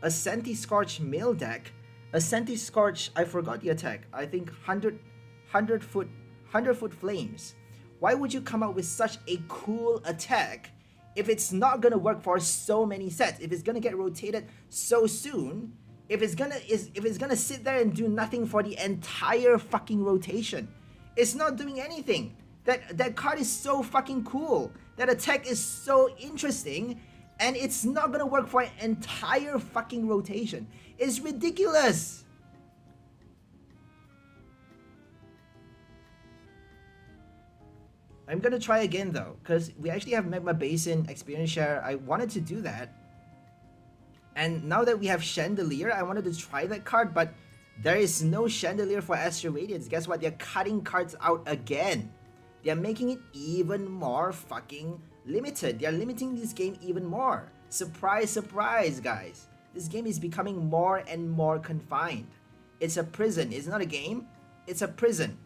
A Scorch mill deck, a Scorch, I forgot the attack. I think 100 foot flames. Why would you come up with such a cool attack if it's not gonna work for so many sets? If it's gonna get rotated so soon, if it's gonna sit there and do nothing for the entire fucking rotation, it's not doing anything. That card is so fucking cool. That attack is so interesting, and it's not gonna work for an entire fucking rotation. It's ridiculous. I'm gonna try again though, because we actually have Magma Basin, Experience Share. I wanted to do that. And now that we have Chandelier, I wanted to try that card, but there is no Chandelier for Astral Radiance. Guess what? They're cutting cards out again. They're making it even more fucking limited. They're limiting this game even more. Surprise, surprise, guys. This game is becoming more and more confined. It's a prison. It's not a game. It's a prison.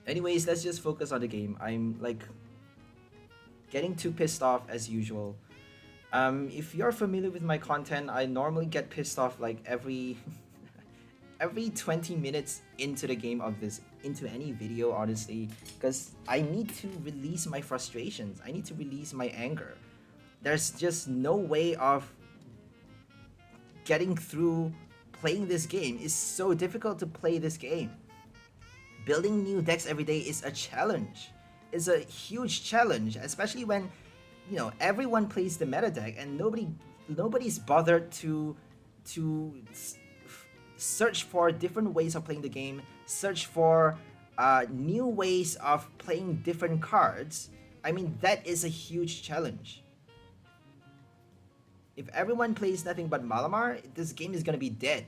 Anyways, let's just focus on the game. I'm like getting too pissed off as usual. If you're familiar with my content, I normally get pissed off like every 20 minutes into the game of this, into any video, honestly, because I need to release my frustrations. I need to release my anger. There's just no way of getting through playing this game. It's so difficult to play this game. Building new decks every day is a challenge. It's a huge challenge, especially when, you know, everyone plays the meta deck and nobody's bothered to search for different ways of playing the game, search for new ways of playing different cards. I mean, that is a huge challenge. If everyone plays nothing but Malamar, this game is gonna be dead.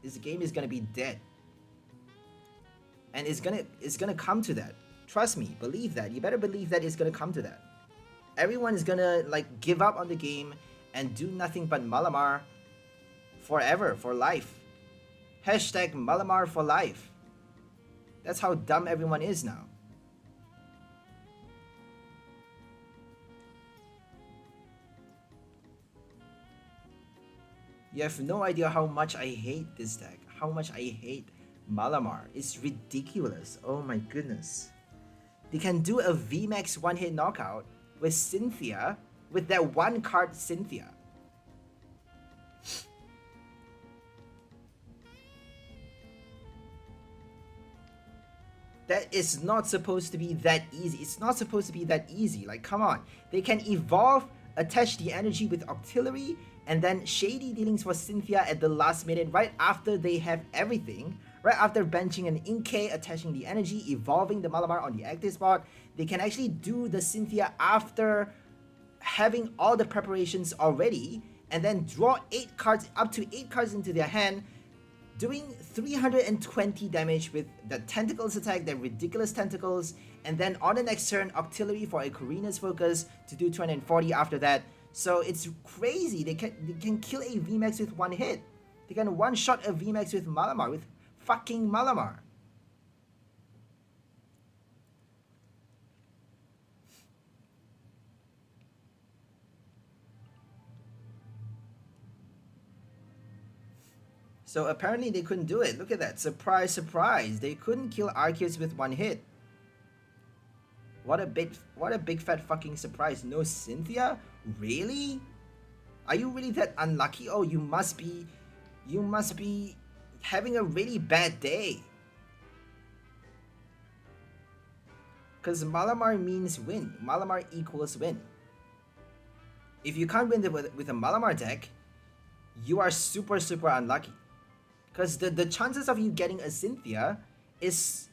This game is gonna be dead. And it's gonna come to that. Trust me, believe that. You better believe that it's gonna come to that. Everyone is gonna like give up on the game and do nothing but Malamar forever, for life. Hashtag Malamar for life. That's how dumb everyone is now. You have no idea how much I hate this deck. How much I hate Malamar. It's ridiculous. Oh my goodness. They can do a VMAX one-hit knockout with Cynthia, with that one card Cynthia. That is not supposed to be that easy. It's not supposed to be that easy. Like, come on. They can evolve, attach the energy with Octillery, and then shady dealings for Cynthia at the last minute, right after they have everything. Right after benching an Inkay, attaching the energy, evolving the Malamar on the active spot. They can actually do the Cynthia after having all the preparations already, and then draw 8 cards, up to 8 cards into their hand, doing 320 damage with the Tentacles attack, the ridiculous Tentacles, and then on the next turn, Octillery for a Karina's Focus to do 240 after that. So it's crazy. They can kill a VMAX with one hit. They can one-shot a VMAX with Malamar, with fucking Malamar. So apparently they couldn't do it. Look at that. Surprise, surprise. They couldn't kill Arceus with one hit. What a big fat fucking surprise. No Cynthia? Really? Are you really that unlucky? Oh, you must be having a really bad day. Because Malamar means win. Malamar equals win. If you can't win with a Malamar deck, you are super unlucky. Because the chances of you getting a Cynthia is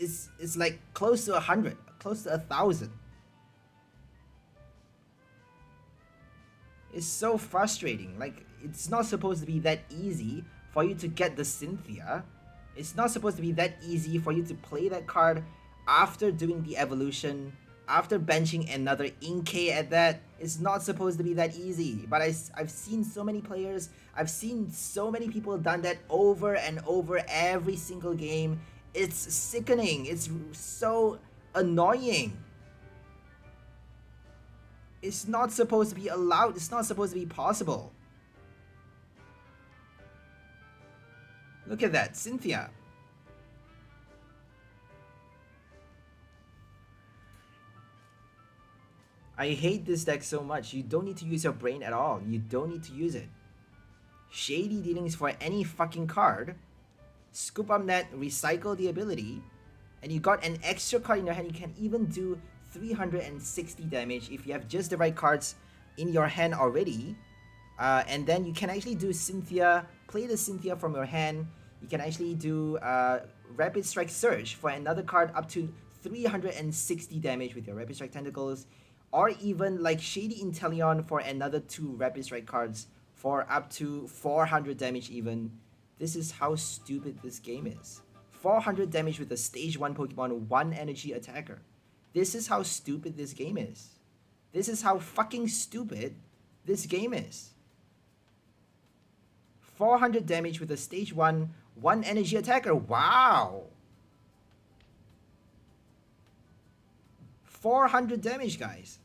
like close to 100, close to 1,000. It's so frustrating. Like, it's not supposed to be that easy for you to get the Cynthia. It's not supposed to be that easy for you to play that card after doing the evolution, after benching another Inkay at that. It's not supposed to be that easy. But I've seen so many players, I've seen so many people done that over and over every single game. It's sickening. It's so annoying. It's not supposed to be allowed. It's not supposed to be possible. Look at that, Cynthia. I hate this deck so much. You don't need to use your brain at all. You don't need to use it. Shady dealings for any fucking card. Scoop up that, recycle the ability, and you got an extra card in your hand. You can even do 360 damage if you have just the right cards in your hand already. And then you can actually do Cynthia, play the Cynthia from your hand. You can actually do Rapid Strike Surge for another card up to 360 damage with your Rapid Strike Tentacles. or even like Shady Inteleon for another 2 Rapid Strike cards for up to 400 damage even. This is how stupid this game is. 400 damage with a stage 1 Pokemon, 1 energy attacker. This is how stupid this game is. This is how fucking stupid this game is. 400 damage with a stage 1, 1 energy attacker. Wow! 400 damage, guys.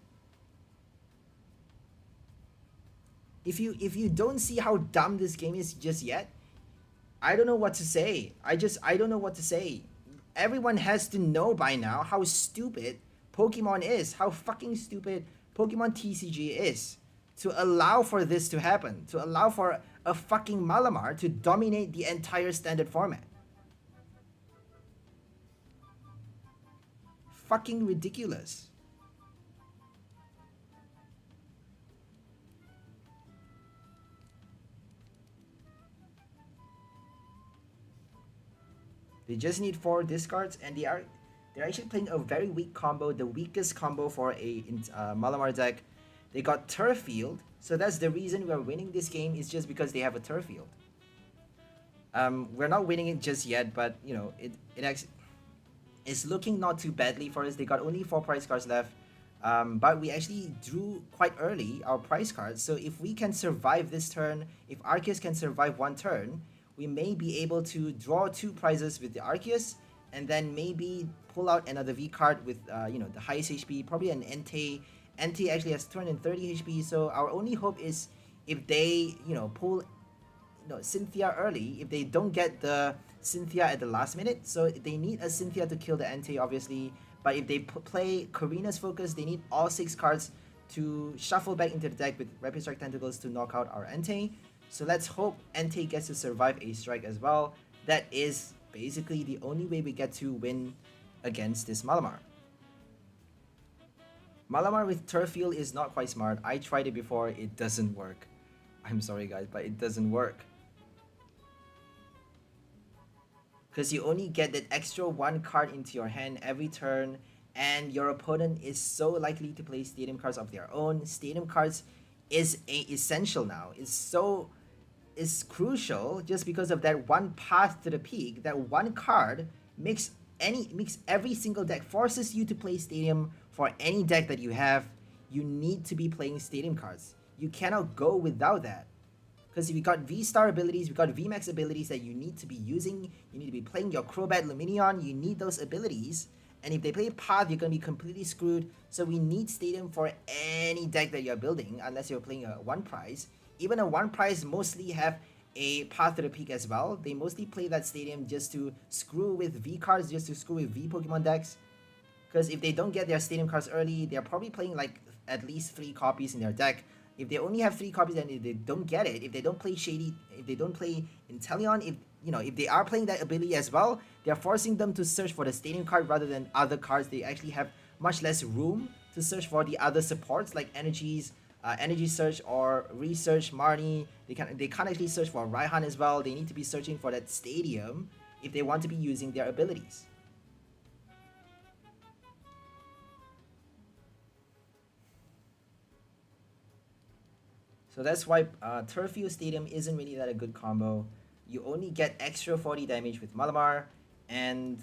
If you don't see how dumb this game is just yet, I don't know what to say. I don't know what to say. Everyone has to know by now how stupid Pokemon is, how fucking stupid Pokemon TCG is, to allow for this to happen, to allow for a fucking Malamar to dominate the entire standard format. Fucking ridiculous. They just need 4 discards, and they're actually playing a very weak combo, the weakest combo for a Malamar deck. They got Turf Field, so that's the reason we're winning this game, is just because they have a Turf Field. We're not winning it just yet, but you know, it's looking not too badly for us. They got only 4 prize cards left, but we actually drew quite early our prize cards. So if we can survive this turn, if Arceus can survive 1 turn, we may be able to draw 2 prizes with the Arceus, and then maybe pull out another V card with you know, the highest HP, probably an Entei. Entei actually has 230 HP, so our only hope is if they, you know, pull, you know, Cynthia early, if they don't get the Cynthia at the last minute, so they need a Cynthia to kill the Entei, obviously, but if they play Karina's Focus, they need all 6 cards to shuffle back into the deck with Rapid Strike Tentacles to knock out our Entei. So let's hope Entei gets to survive a strike as well. That is basically the only way we get to win against this Malamar. Malamar with Turf Field is not quite smart. I tried it before, it doesn't work. I'm sorry guys, but it doesn't work. Because you only get that extra 1 card into your hand every turn, and your opponent is so likely to play Stadium cards of their own. Stadium cards is essential now. It's crucial just because of that 1 path to the peak. That 1 card makes every single deck, forces you to play Stadium for any deck that you have. You need to be playing Stadium cards. You cannot go without that. Because if you got V-Star abilities, we got VMAX abilities that you need to be using. You need to be playing your Crobat Lumineon. You need those abilities. And if they play Path, you're going to be completely screwed. So we need Stadium for any deck that you're building, unless you're playing a 1 prize. Even a 1 prize mostly have a Path to the Peak as well. They mostly play that Stadium just to screw with V cards, just to screw with V Pokemon decks. Because if they don't get their Stadium cards early, they're probably playing like at least 3 copies in their deck. If they only have 3 copies and if they don't get it, if they don't play Shady, if they don't play Inteleon, if they are playing that ability as well, they're forcing them to search for the Stadium card rather than other cards. They actually have much less room to search for the other supports like Energies, Energy Search or Research, Marnie. They can't actually search for Raihan as well. They need to be searching for that Stadium if they want to be using their abilities. So that's why Turf Field Stadium isn't really that a good combo. You only get extra 40 damage with Malamar, and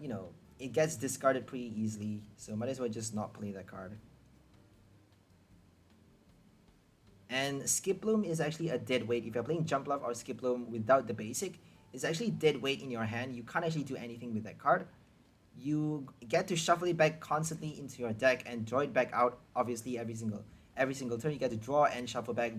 you know, it gets discarded pretty easily, so might as well just not play that card. And Skiploom is actually a dead weight. If you're playing Jumpluff or Skiploom without the basic, it's actually dead weight in your hand. You can't actually do anything with that card. You get to shuffle it back constantly into your deck and draw it back out, obviously every single turn. You get to draw and shuffle back,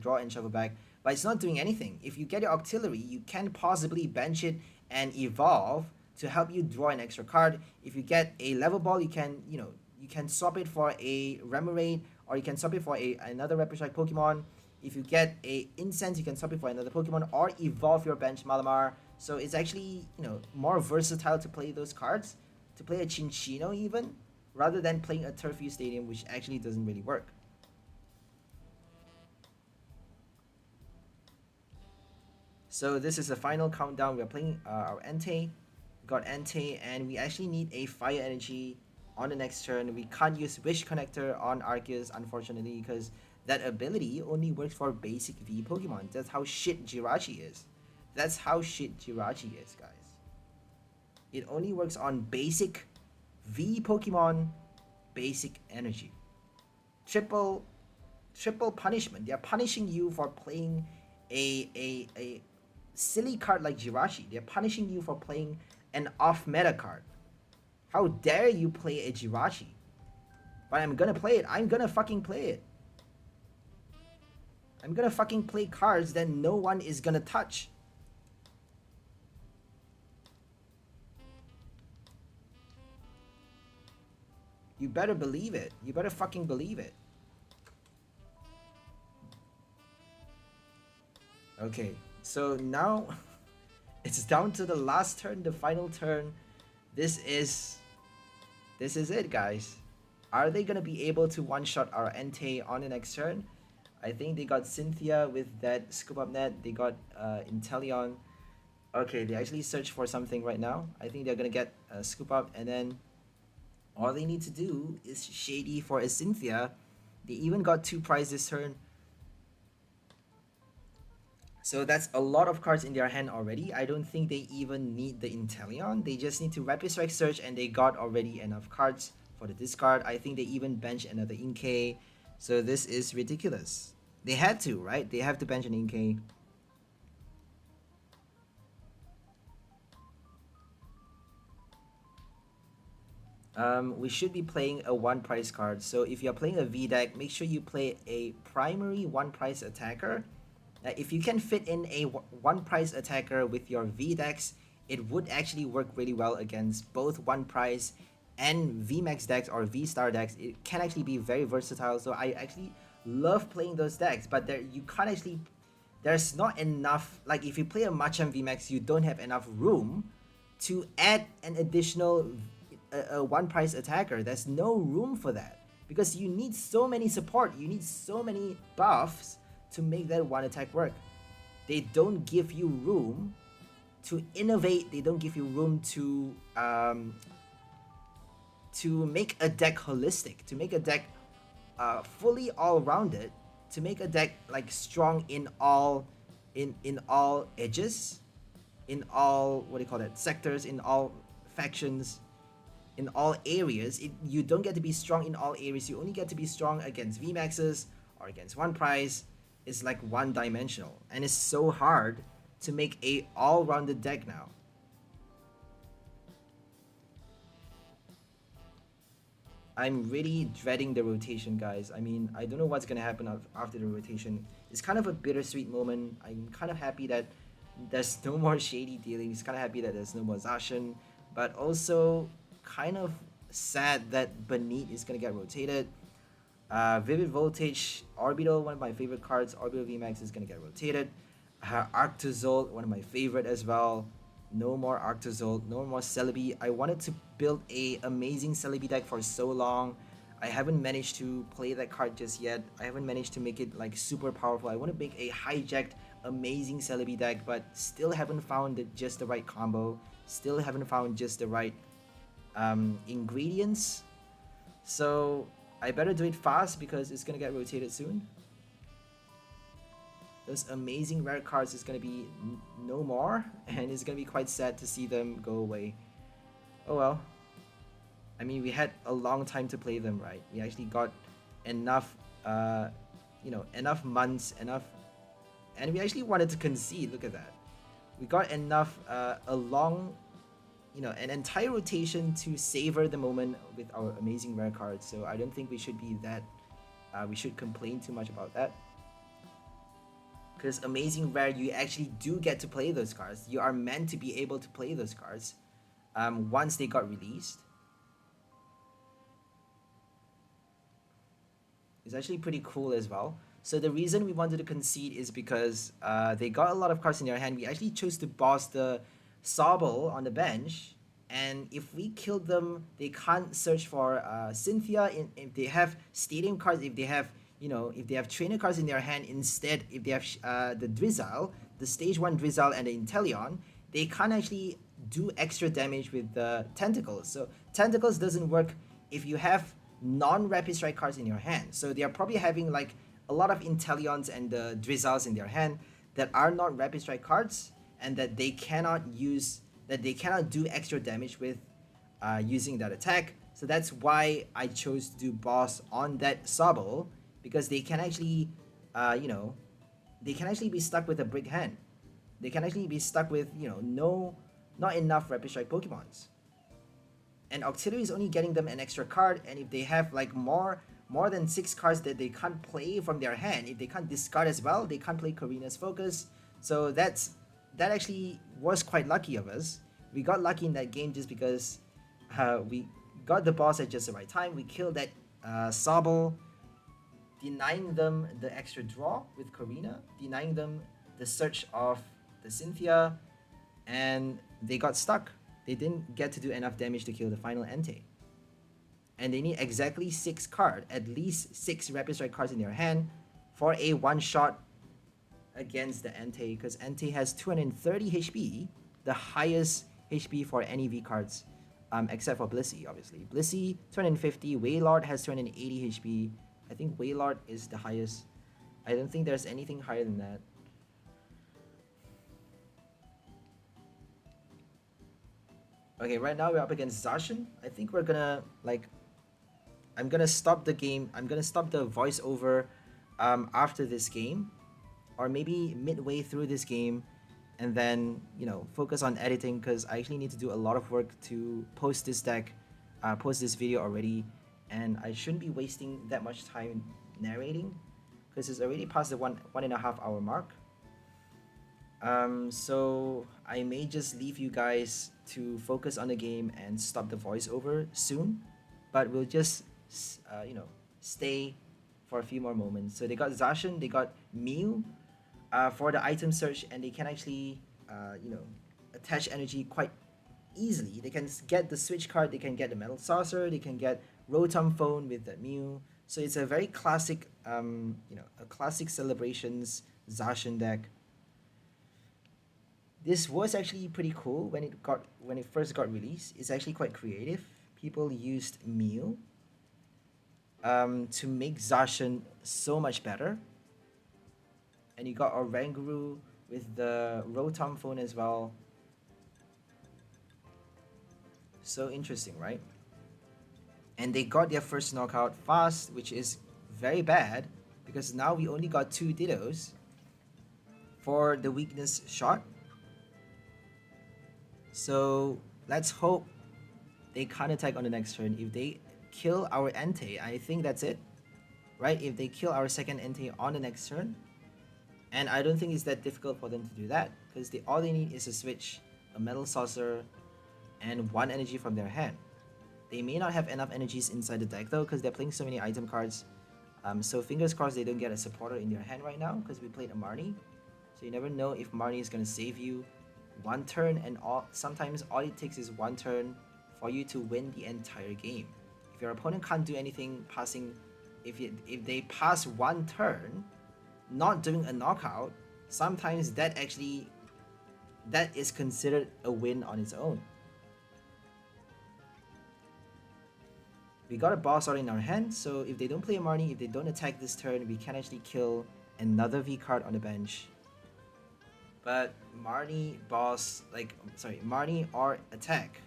but it's not doing anything. If you get your Octillery, you can possibly bench it and evolve to help you draw an extra card. If you get a Level Ball, you can, you know, you can swap it for a Remoraid, or you can swap it for another Rapid Strike Pokemon. If you get a Incense, you can swap it for another Pokemon, or evolve your bench Malamar. So it's actually, you know, more versatile to play those cards, to play a Chinchino even, rather than playing a Turf Field Stadium, which actually doesn't really work. So this is the final countdown. We're playing our Entei. We got Entei, and we actually need a Fire Energy on the next turn. We can't use Wish Connector on Arceus, unfortunately, because that ability only works for basic V Pokemon. That's how shit Jirachi is. That's how shit Jirachi is, guys. It only works on basic V Pokemon, basic energy. Triple punishment. They're punishing you for playing a silly card like Jirachi. They're punishing you for playing an off-meta card. How dare you play a Jirachi? But I'm gonna play it. I'm gonna fucking play it. I'm gonna fucking play cards that no one is gonna touch. You better believe it. You better fucking believe it. Okay, so now it's down to the last turn, the final turn. This is it, guys. Are they gonna be able to one-shot our Entei on the next turn? I think they got Cynthia with that scoop up net. They got Inteleon. Okay, they actually search for something right now. I think they're gonna get a scoop up, and then all they need to do is Shady for a Cynthia. They even got 2 prizes this turn. So that's a lot of cards in their hand already. I don't think they even need the Inteleon. They just need to Rapid Strike Search, and they got already enough cards for the discard. I think they even bench another Inkay. So this is ridiculous. They had to, right? They have to bench an Inkay. We should be playing a 1 price card. So if you're playing a V deck, make sure you play a primary 1 price attacker. If you can fit in a 1 price attacker with your V decks, it would actually work really well against both 1 price and VMAX decks or VSTAR decks. It can actually be very versatile. So I actually love playing those decks, but you can't actually, there's not enough, like if you play a Machamp VMAX, you don't have enough room to add an additional 1 price attacker. There's no room for that because you need so many support, you need so many buffs to make that 1 attack work. They don't give you room to innovate. They don't give you room to make a deck holistic, to make a deck fully all-rounded, to make a deck like strong in all edges, in all, what do you call that, sectors, in all factions, in all areas. You don't get to be strong in all areas. You only get to be strong against VMAXs or against 1 price. It's like one-dimensional, and it's so hard to make a all-rounded deck now. I'm really dreading the rotation, guys. I mean, I don't know what's gonna happen after the rotation. It's kind of a bittersweet moment. I'm kind of happy that there's no more Shady dealings. Kind of happy that there's no more Zacian, but also kind of sad that Beneath is gonna get rotated. Vivid Voltage, Orbital, one of my favorite cards. Orbital VMAX is gonna get rotated. Arctozolt, one of my favorite as well. No more Arctozolt, no more Celebi. I wanted to build a amazing Celebi deck for so long. I haven't managed to play that card just yet. I haven't managed to make it like super powerful. I want to make a hijacked, amazing Celebi deck, but still haven't found just the right combo. Still haven't found just the right ingredients. So I better do it fast because it's gonna get rotated soon. Those amazing rare cards is gonna be no more, and it's gonna be quite sad to see them go away. Oh well. I mean, we had a long time to play them, right? We actually got enough, enough months, and we actually wanted to concede. Look at that. We got enough, an entire rotation to savor the moment with our amazing rare cards. So I don't think we should be that, we should complain too much about that. Because amazing rare, you actually do get to play those cards. You are meant to be able to play those cards once they got released. It's actually pretty cool as well. So the reason we wanted to concede is because they got a lot of cards in their hand. We actually chose to boss the Sobble on the bench, and if we killed them, they can't search for Cynthia. If they have stadium cards, if they have trainer cards in their hand, instead if they have the Drizzile, the stage 1 Drizzile and the Inteleon, they can't actually do extra damage with the Tentacles. So Tentacles doesn't work if you have non-Rapid Strike cards in your hand. So they are probably having like a lot of Inteleons and the 𝘿𝙗𝐻𝑚 in their hand that are not Rapid Strike cards and that they cannot use, that they cannot do extra damage with using that attack. So that's why I chose to do boss on that Sobble, because they can actually, you know, they can actually be stuck with a brick hand. They can actually be stuck with, you know, not enough Rapid Strike Pokemons. And Auxiliary is only getting them an extra card, and if they have like more than 6 cards that they can't play from their hand, if they can't discard as well, they can't play Karina's Focus. So that actually was quite lucky of us. We got lucky in that game just because we got the boss at just the right time. We killed that Sobble, denying them the extra draw with Karina, denying them the search of the Cynthia, and they got stuck. They didn't get to do enough damage to kill the final Entei. And they need exactly 6 cards, at least 6 Rapid Strike cards in their hand for a one-shot against the Entei, because Entei has 230 HP, the highest HP for any V cards, except for Blissey, obviously. Blissey, 250, Wailord has 280 HP. I think Wailord is the highest. I don't think there's anything higher than that. Okay, right now we're up against Zacian. I think we're gonna, like, I'm gonna stop the game. I'm gonna stop the voiceover after this game, or maybe midway through this game, and then, you know, focus on editing, because I actually need to do a lot of work to post this deck, post this video already, and I shouldn't be wasting that much time narrating, because it's already past the one and a half hour mark. So I may just leave you guys to focus on the game and stop the voiceover soon, but we'll just you know, stay for a few more moments. So they got Zacian, they got Mew for the item search, and they can actually you know, attach energy quite easily. They can get the switch card, they can get the Metal Saucer, they can get Rotom Phone with the Mew. So it's a very classic you know, a classic Celebrations Zacian deck. This was actually pretty cool when it first got released. It's actually quite creative. People used Mew to make Zacian so much better. And you got Oranguru with the Rotom Phone as well. So interesting, right? And they got their first knockout fast, which is very bad, because now we only got 2 Dittos for the weakness shot. So let's hope they can't attack on the next turn. If they kill our Entei, I think that's it, right? If they kill our second Entei on the next turn, and I don't think it's that difficult for them to do that, because all they need is a switch, a Metal Saucer, and 1 energy from their hand. They may not have enough energies inside the deck though, because they're playing so many item cards. So fingers crossed they don't get a supporter in their hand right now, because we played a Marnie. So you never know if Marnie is going to save you 1 turn, and sometimes all it takes is 1 turn for you to win the entire game. If your opponent can't do anything passing, if they pass 1 turn not doing a knockout, sometimes that is considered a win on its own. We got a boss already in our hand, so if they don't play a Marnie, if they don't attack this turn, we can actually kill another V card on the bench. But Marnie, boss, Marnie or attack,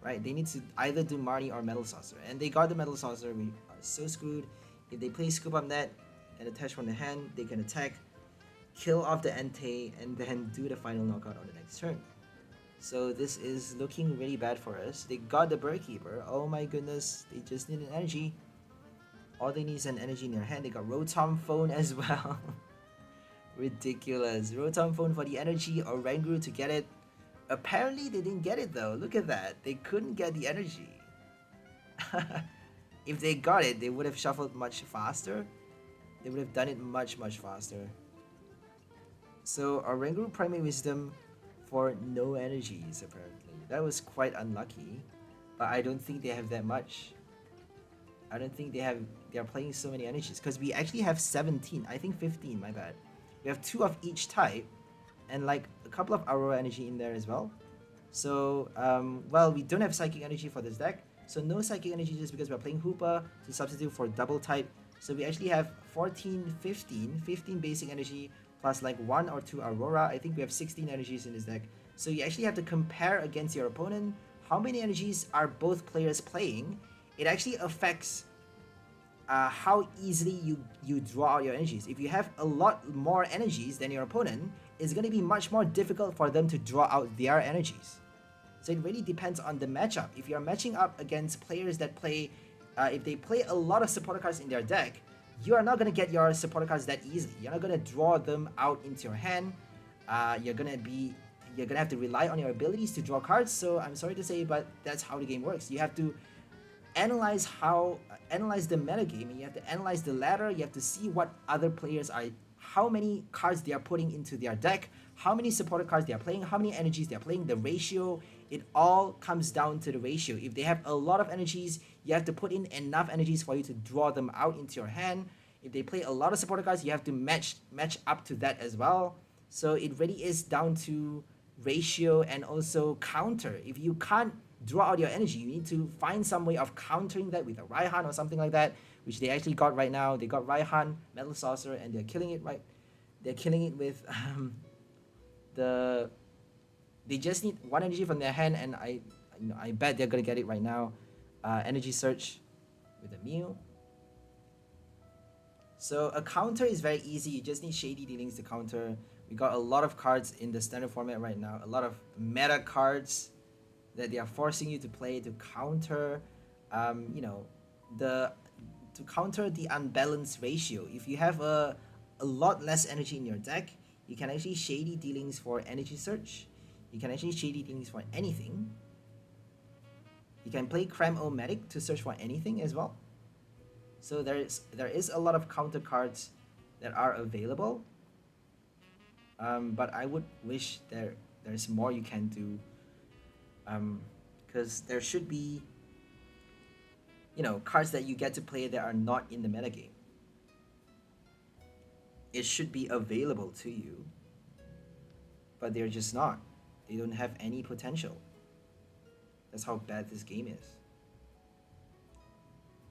right? They need to either do Marnie or Metal Saucer, and they got the Metal Saucer. We are so screwed. If they play Scoop Up Net and attach from the hand, they can attack, kill off the Entei, and then do the final knockout on the next turn. So this is looking really bad for us. They got the Bird Keeper. Oh my goodness, they just need an energy. All they need is an energy in their hand. They got Rotom Phone as well. Ridiculous. Rotom Phone for the energy, or Oranguru to get it. Apparently they didn't get it though. Look at that. They couldn't get the energy. If they got it, they would have shuffled much faster. They would have done it much faster. So Oranguru Primary Wisdom for no energies, apparently. That was quite unlucky. But I don't think they have that much. I don't think they're playing so many energies, because we actually have 17. I think 15, my bad. We have 2 of each type, and like a couple of Aurora energy in there as well. So, well, we don't have Psychic energy for this deck, So no Psychic Energy just because we're playing Hoopa to substitute for double type. So we actually have 14, 15 basic energy plus like 1 or 2 Aurora. I think we have 16 energies in this deck. So you actually have to compare against your opponent. How many energies are both players playing? It actually affects how easily you draw out your energies. If you have a lot more energies than your opponent, it's going to be much more difficult for them to draw out their energies. So it really depends on the matchup. If you're matching up against players that play, if they play a lot of supporter cards in their deck, you are not going to get your supporter cards that easily. You're not going to draw them out into your hand. You're going to have to rely on your abilities to draw cards. So I'm sorry to say, but that's how the game works. You have to analyze the metagame, and you have to analyze the ladder. You have to see what other players are, how many cards they are putting into their deck, how many supporter cards they are playing, how many energies they are playing, the ratio. It all comes down to the ratio. If they have a lot of energies, you have to put in enough energies for you to draw them out into your hand. If they play a lot of supporter cards, you have to match up to that as well. So it really is down to ratio and also counter. If you can't draw out your energy, you need to find some way of countering that with a Raihan or something like that, which they actually got right now. They got Raihan, Metal Saucer, and they're killing it They're killing it with they just need 1 energy from their hand, and I bet they're gonna get it right now. Energy Search with a Mew. So a counter is very easy. You just need Shady Dealings to counter. We got a lot of cards in the standard format right now. A lot of meta cards that they are forcing you to play to counter, to counter the unbalanced ratio. If you have a lot less energy in your deck, you can actually Shady Dealings for Energy Search. You can actually Shady Dealings for anything. You can play Cram-O-Matic to search for anything as well. So there is a lot of counter cards that are available. But I would wish there's more you can do. Because there should be, cards that you get to play that are not in the metagame. It should be available to you, but they're just not. They don't have any potential. That's how bad this game is.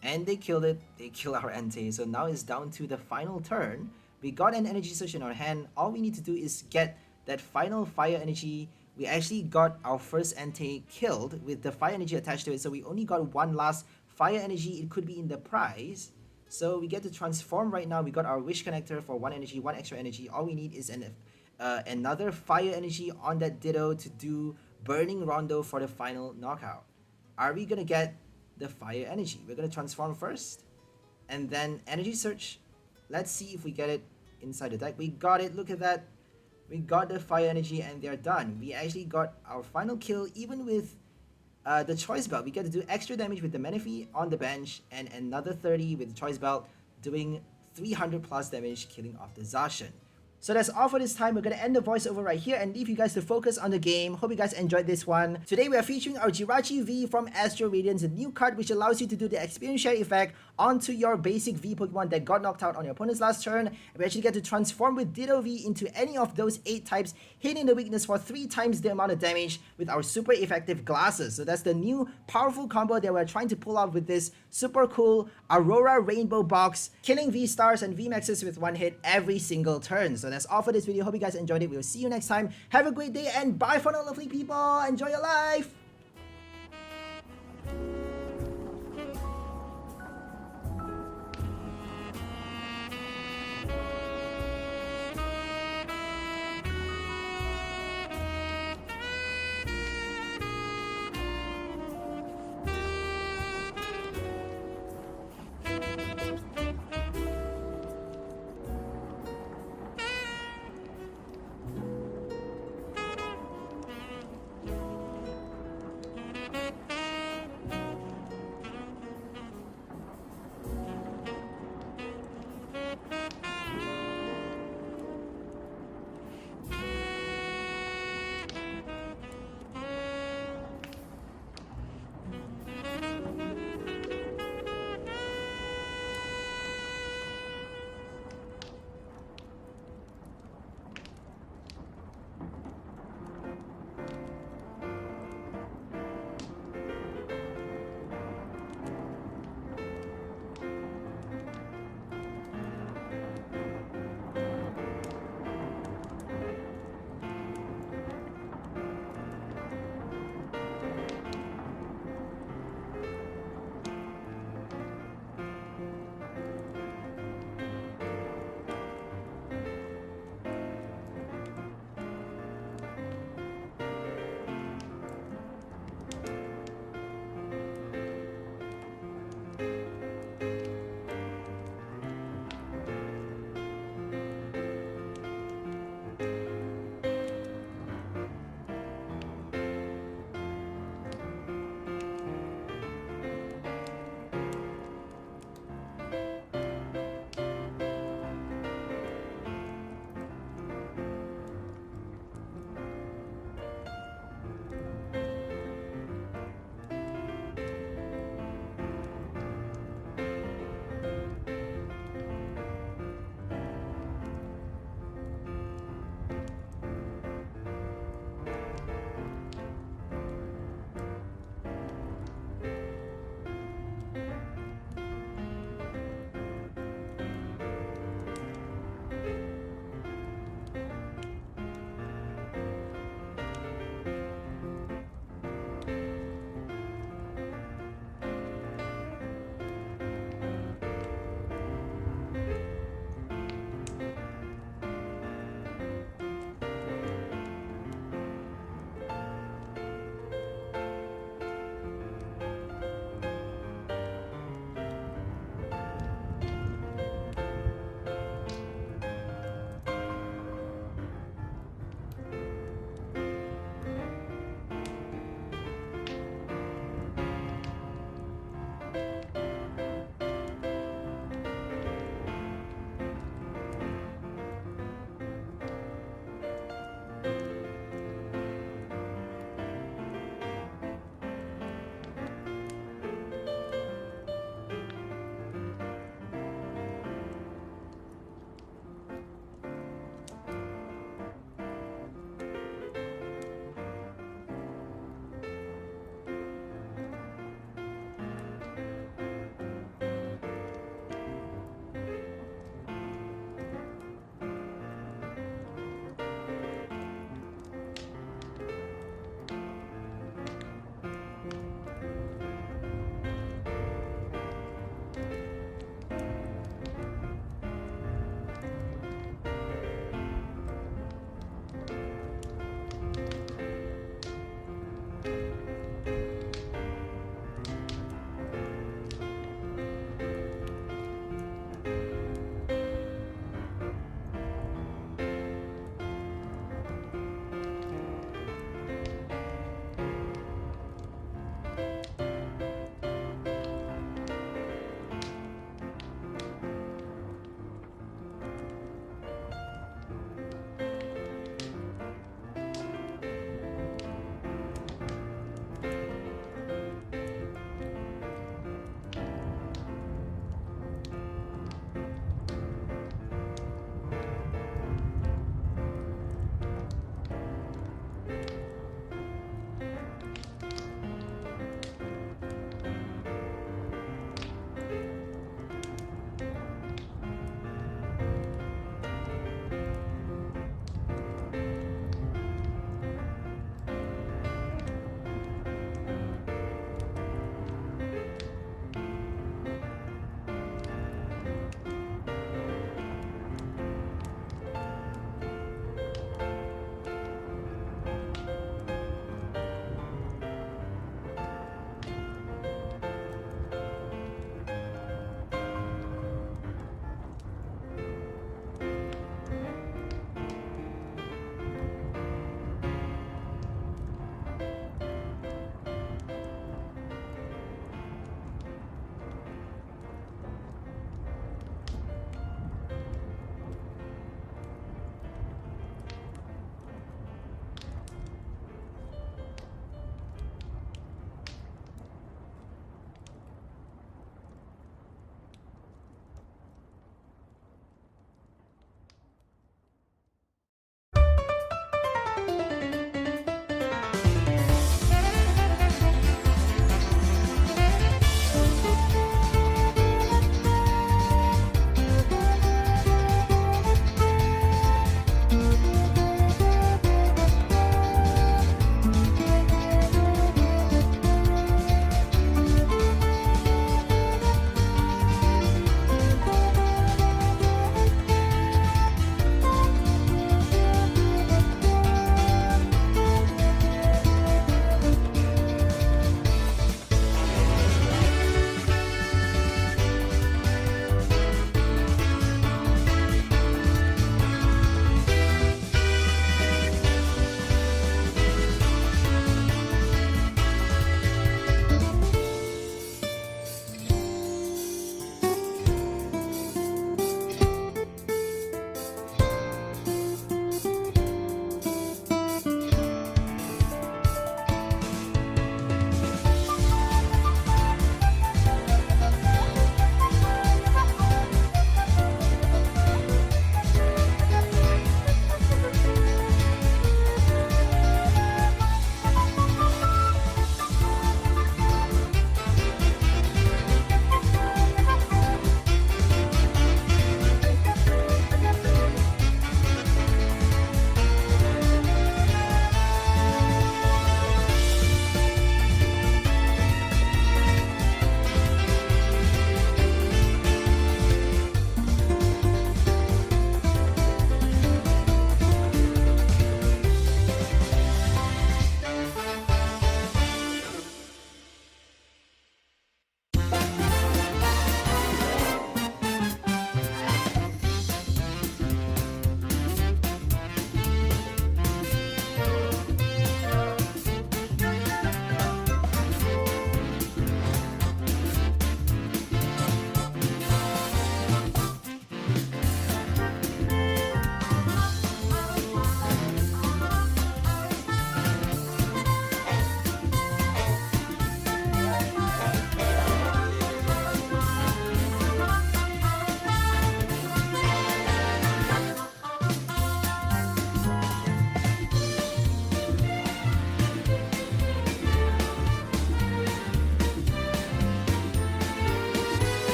And they killed it. They killed our Entei. So now it's down to the final turn. We got an Energy Search in our hand. All we need to do is get that final Fire Energy. We actually got our first Entei killed with the Fire Energy attached to it. So we only got one last Fire Energy. It could be in the prize. So we get to transform right now. We got our Wish Connector for 1 energy, 1 extra energy. All we need is another Fire Energy on that Ditto to do Burning Rondo for the final knockout. Are we going to get the Fire Energy? We're going to transform first. And then Energy Search. Let's see if we get it inside the deck. We got it. Look at that. We got the Fire Energy and they're done. We actually got our final kill even with the Choice Belt. We get to do extra damage with the Menifee on the bench and another 30 with the Choice Belt doing 300 plus damage, killing off the Zacian. So that's all for this time. We're going to end the voiceover right here and leave you guys to focus on the game. Hope you guys enjoyed this one. Today we are featuring our Jirachi V from Astral Radiance, a new card which allows you to do the experience share effect onto your basic V Pokemon that got knocked out on your opponent's last turn. And we actually get to transform with Ditto V into any of those 8 types, hitting the weakness for 3 times the amount of damage with our super effective glasses. So that's the new powerful combo that we're trying to pull out with this super cool Aurora Rainbow box, killing V-Stars and VMAXs with 1 hit every single turn. So that's all for this video. Hope you guys enjoyed it. We'll see you next time. Have a great day and bye for now, lovely people. Enjoy your life.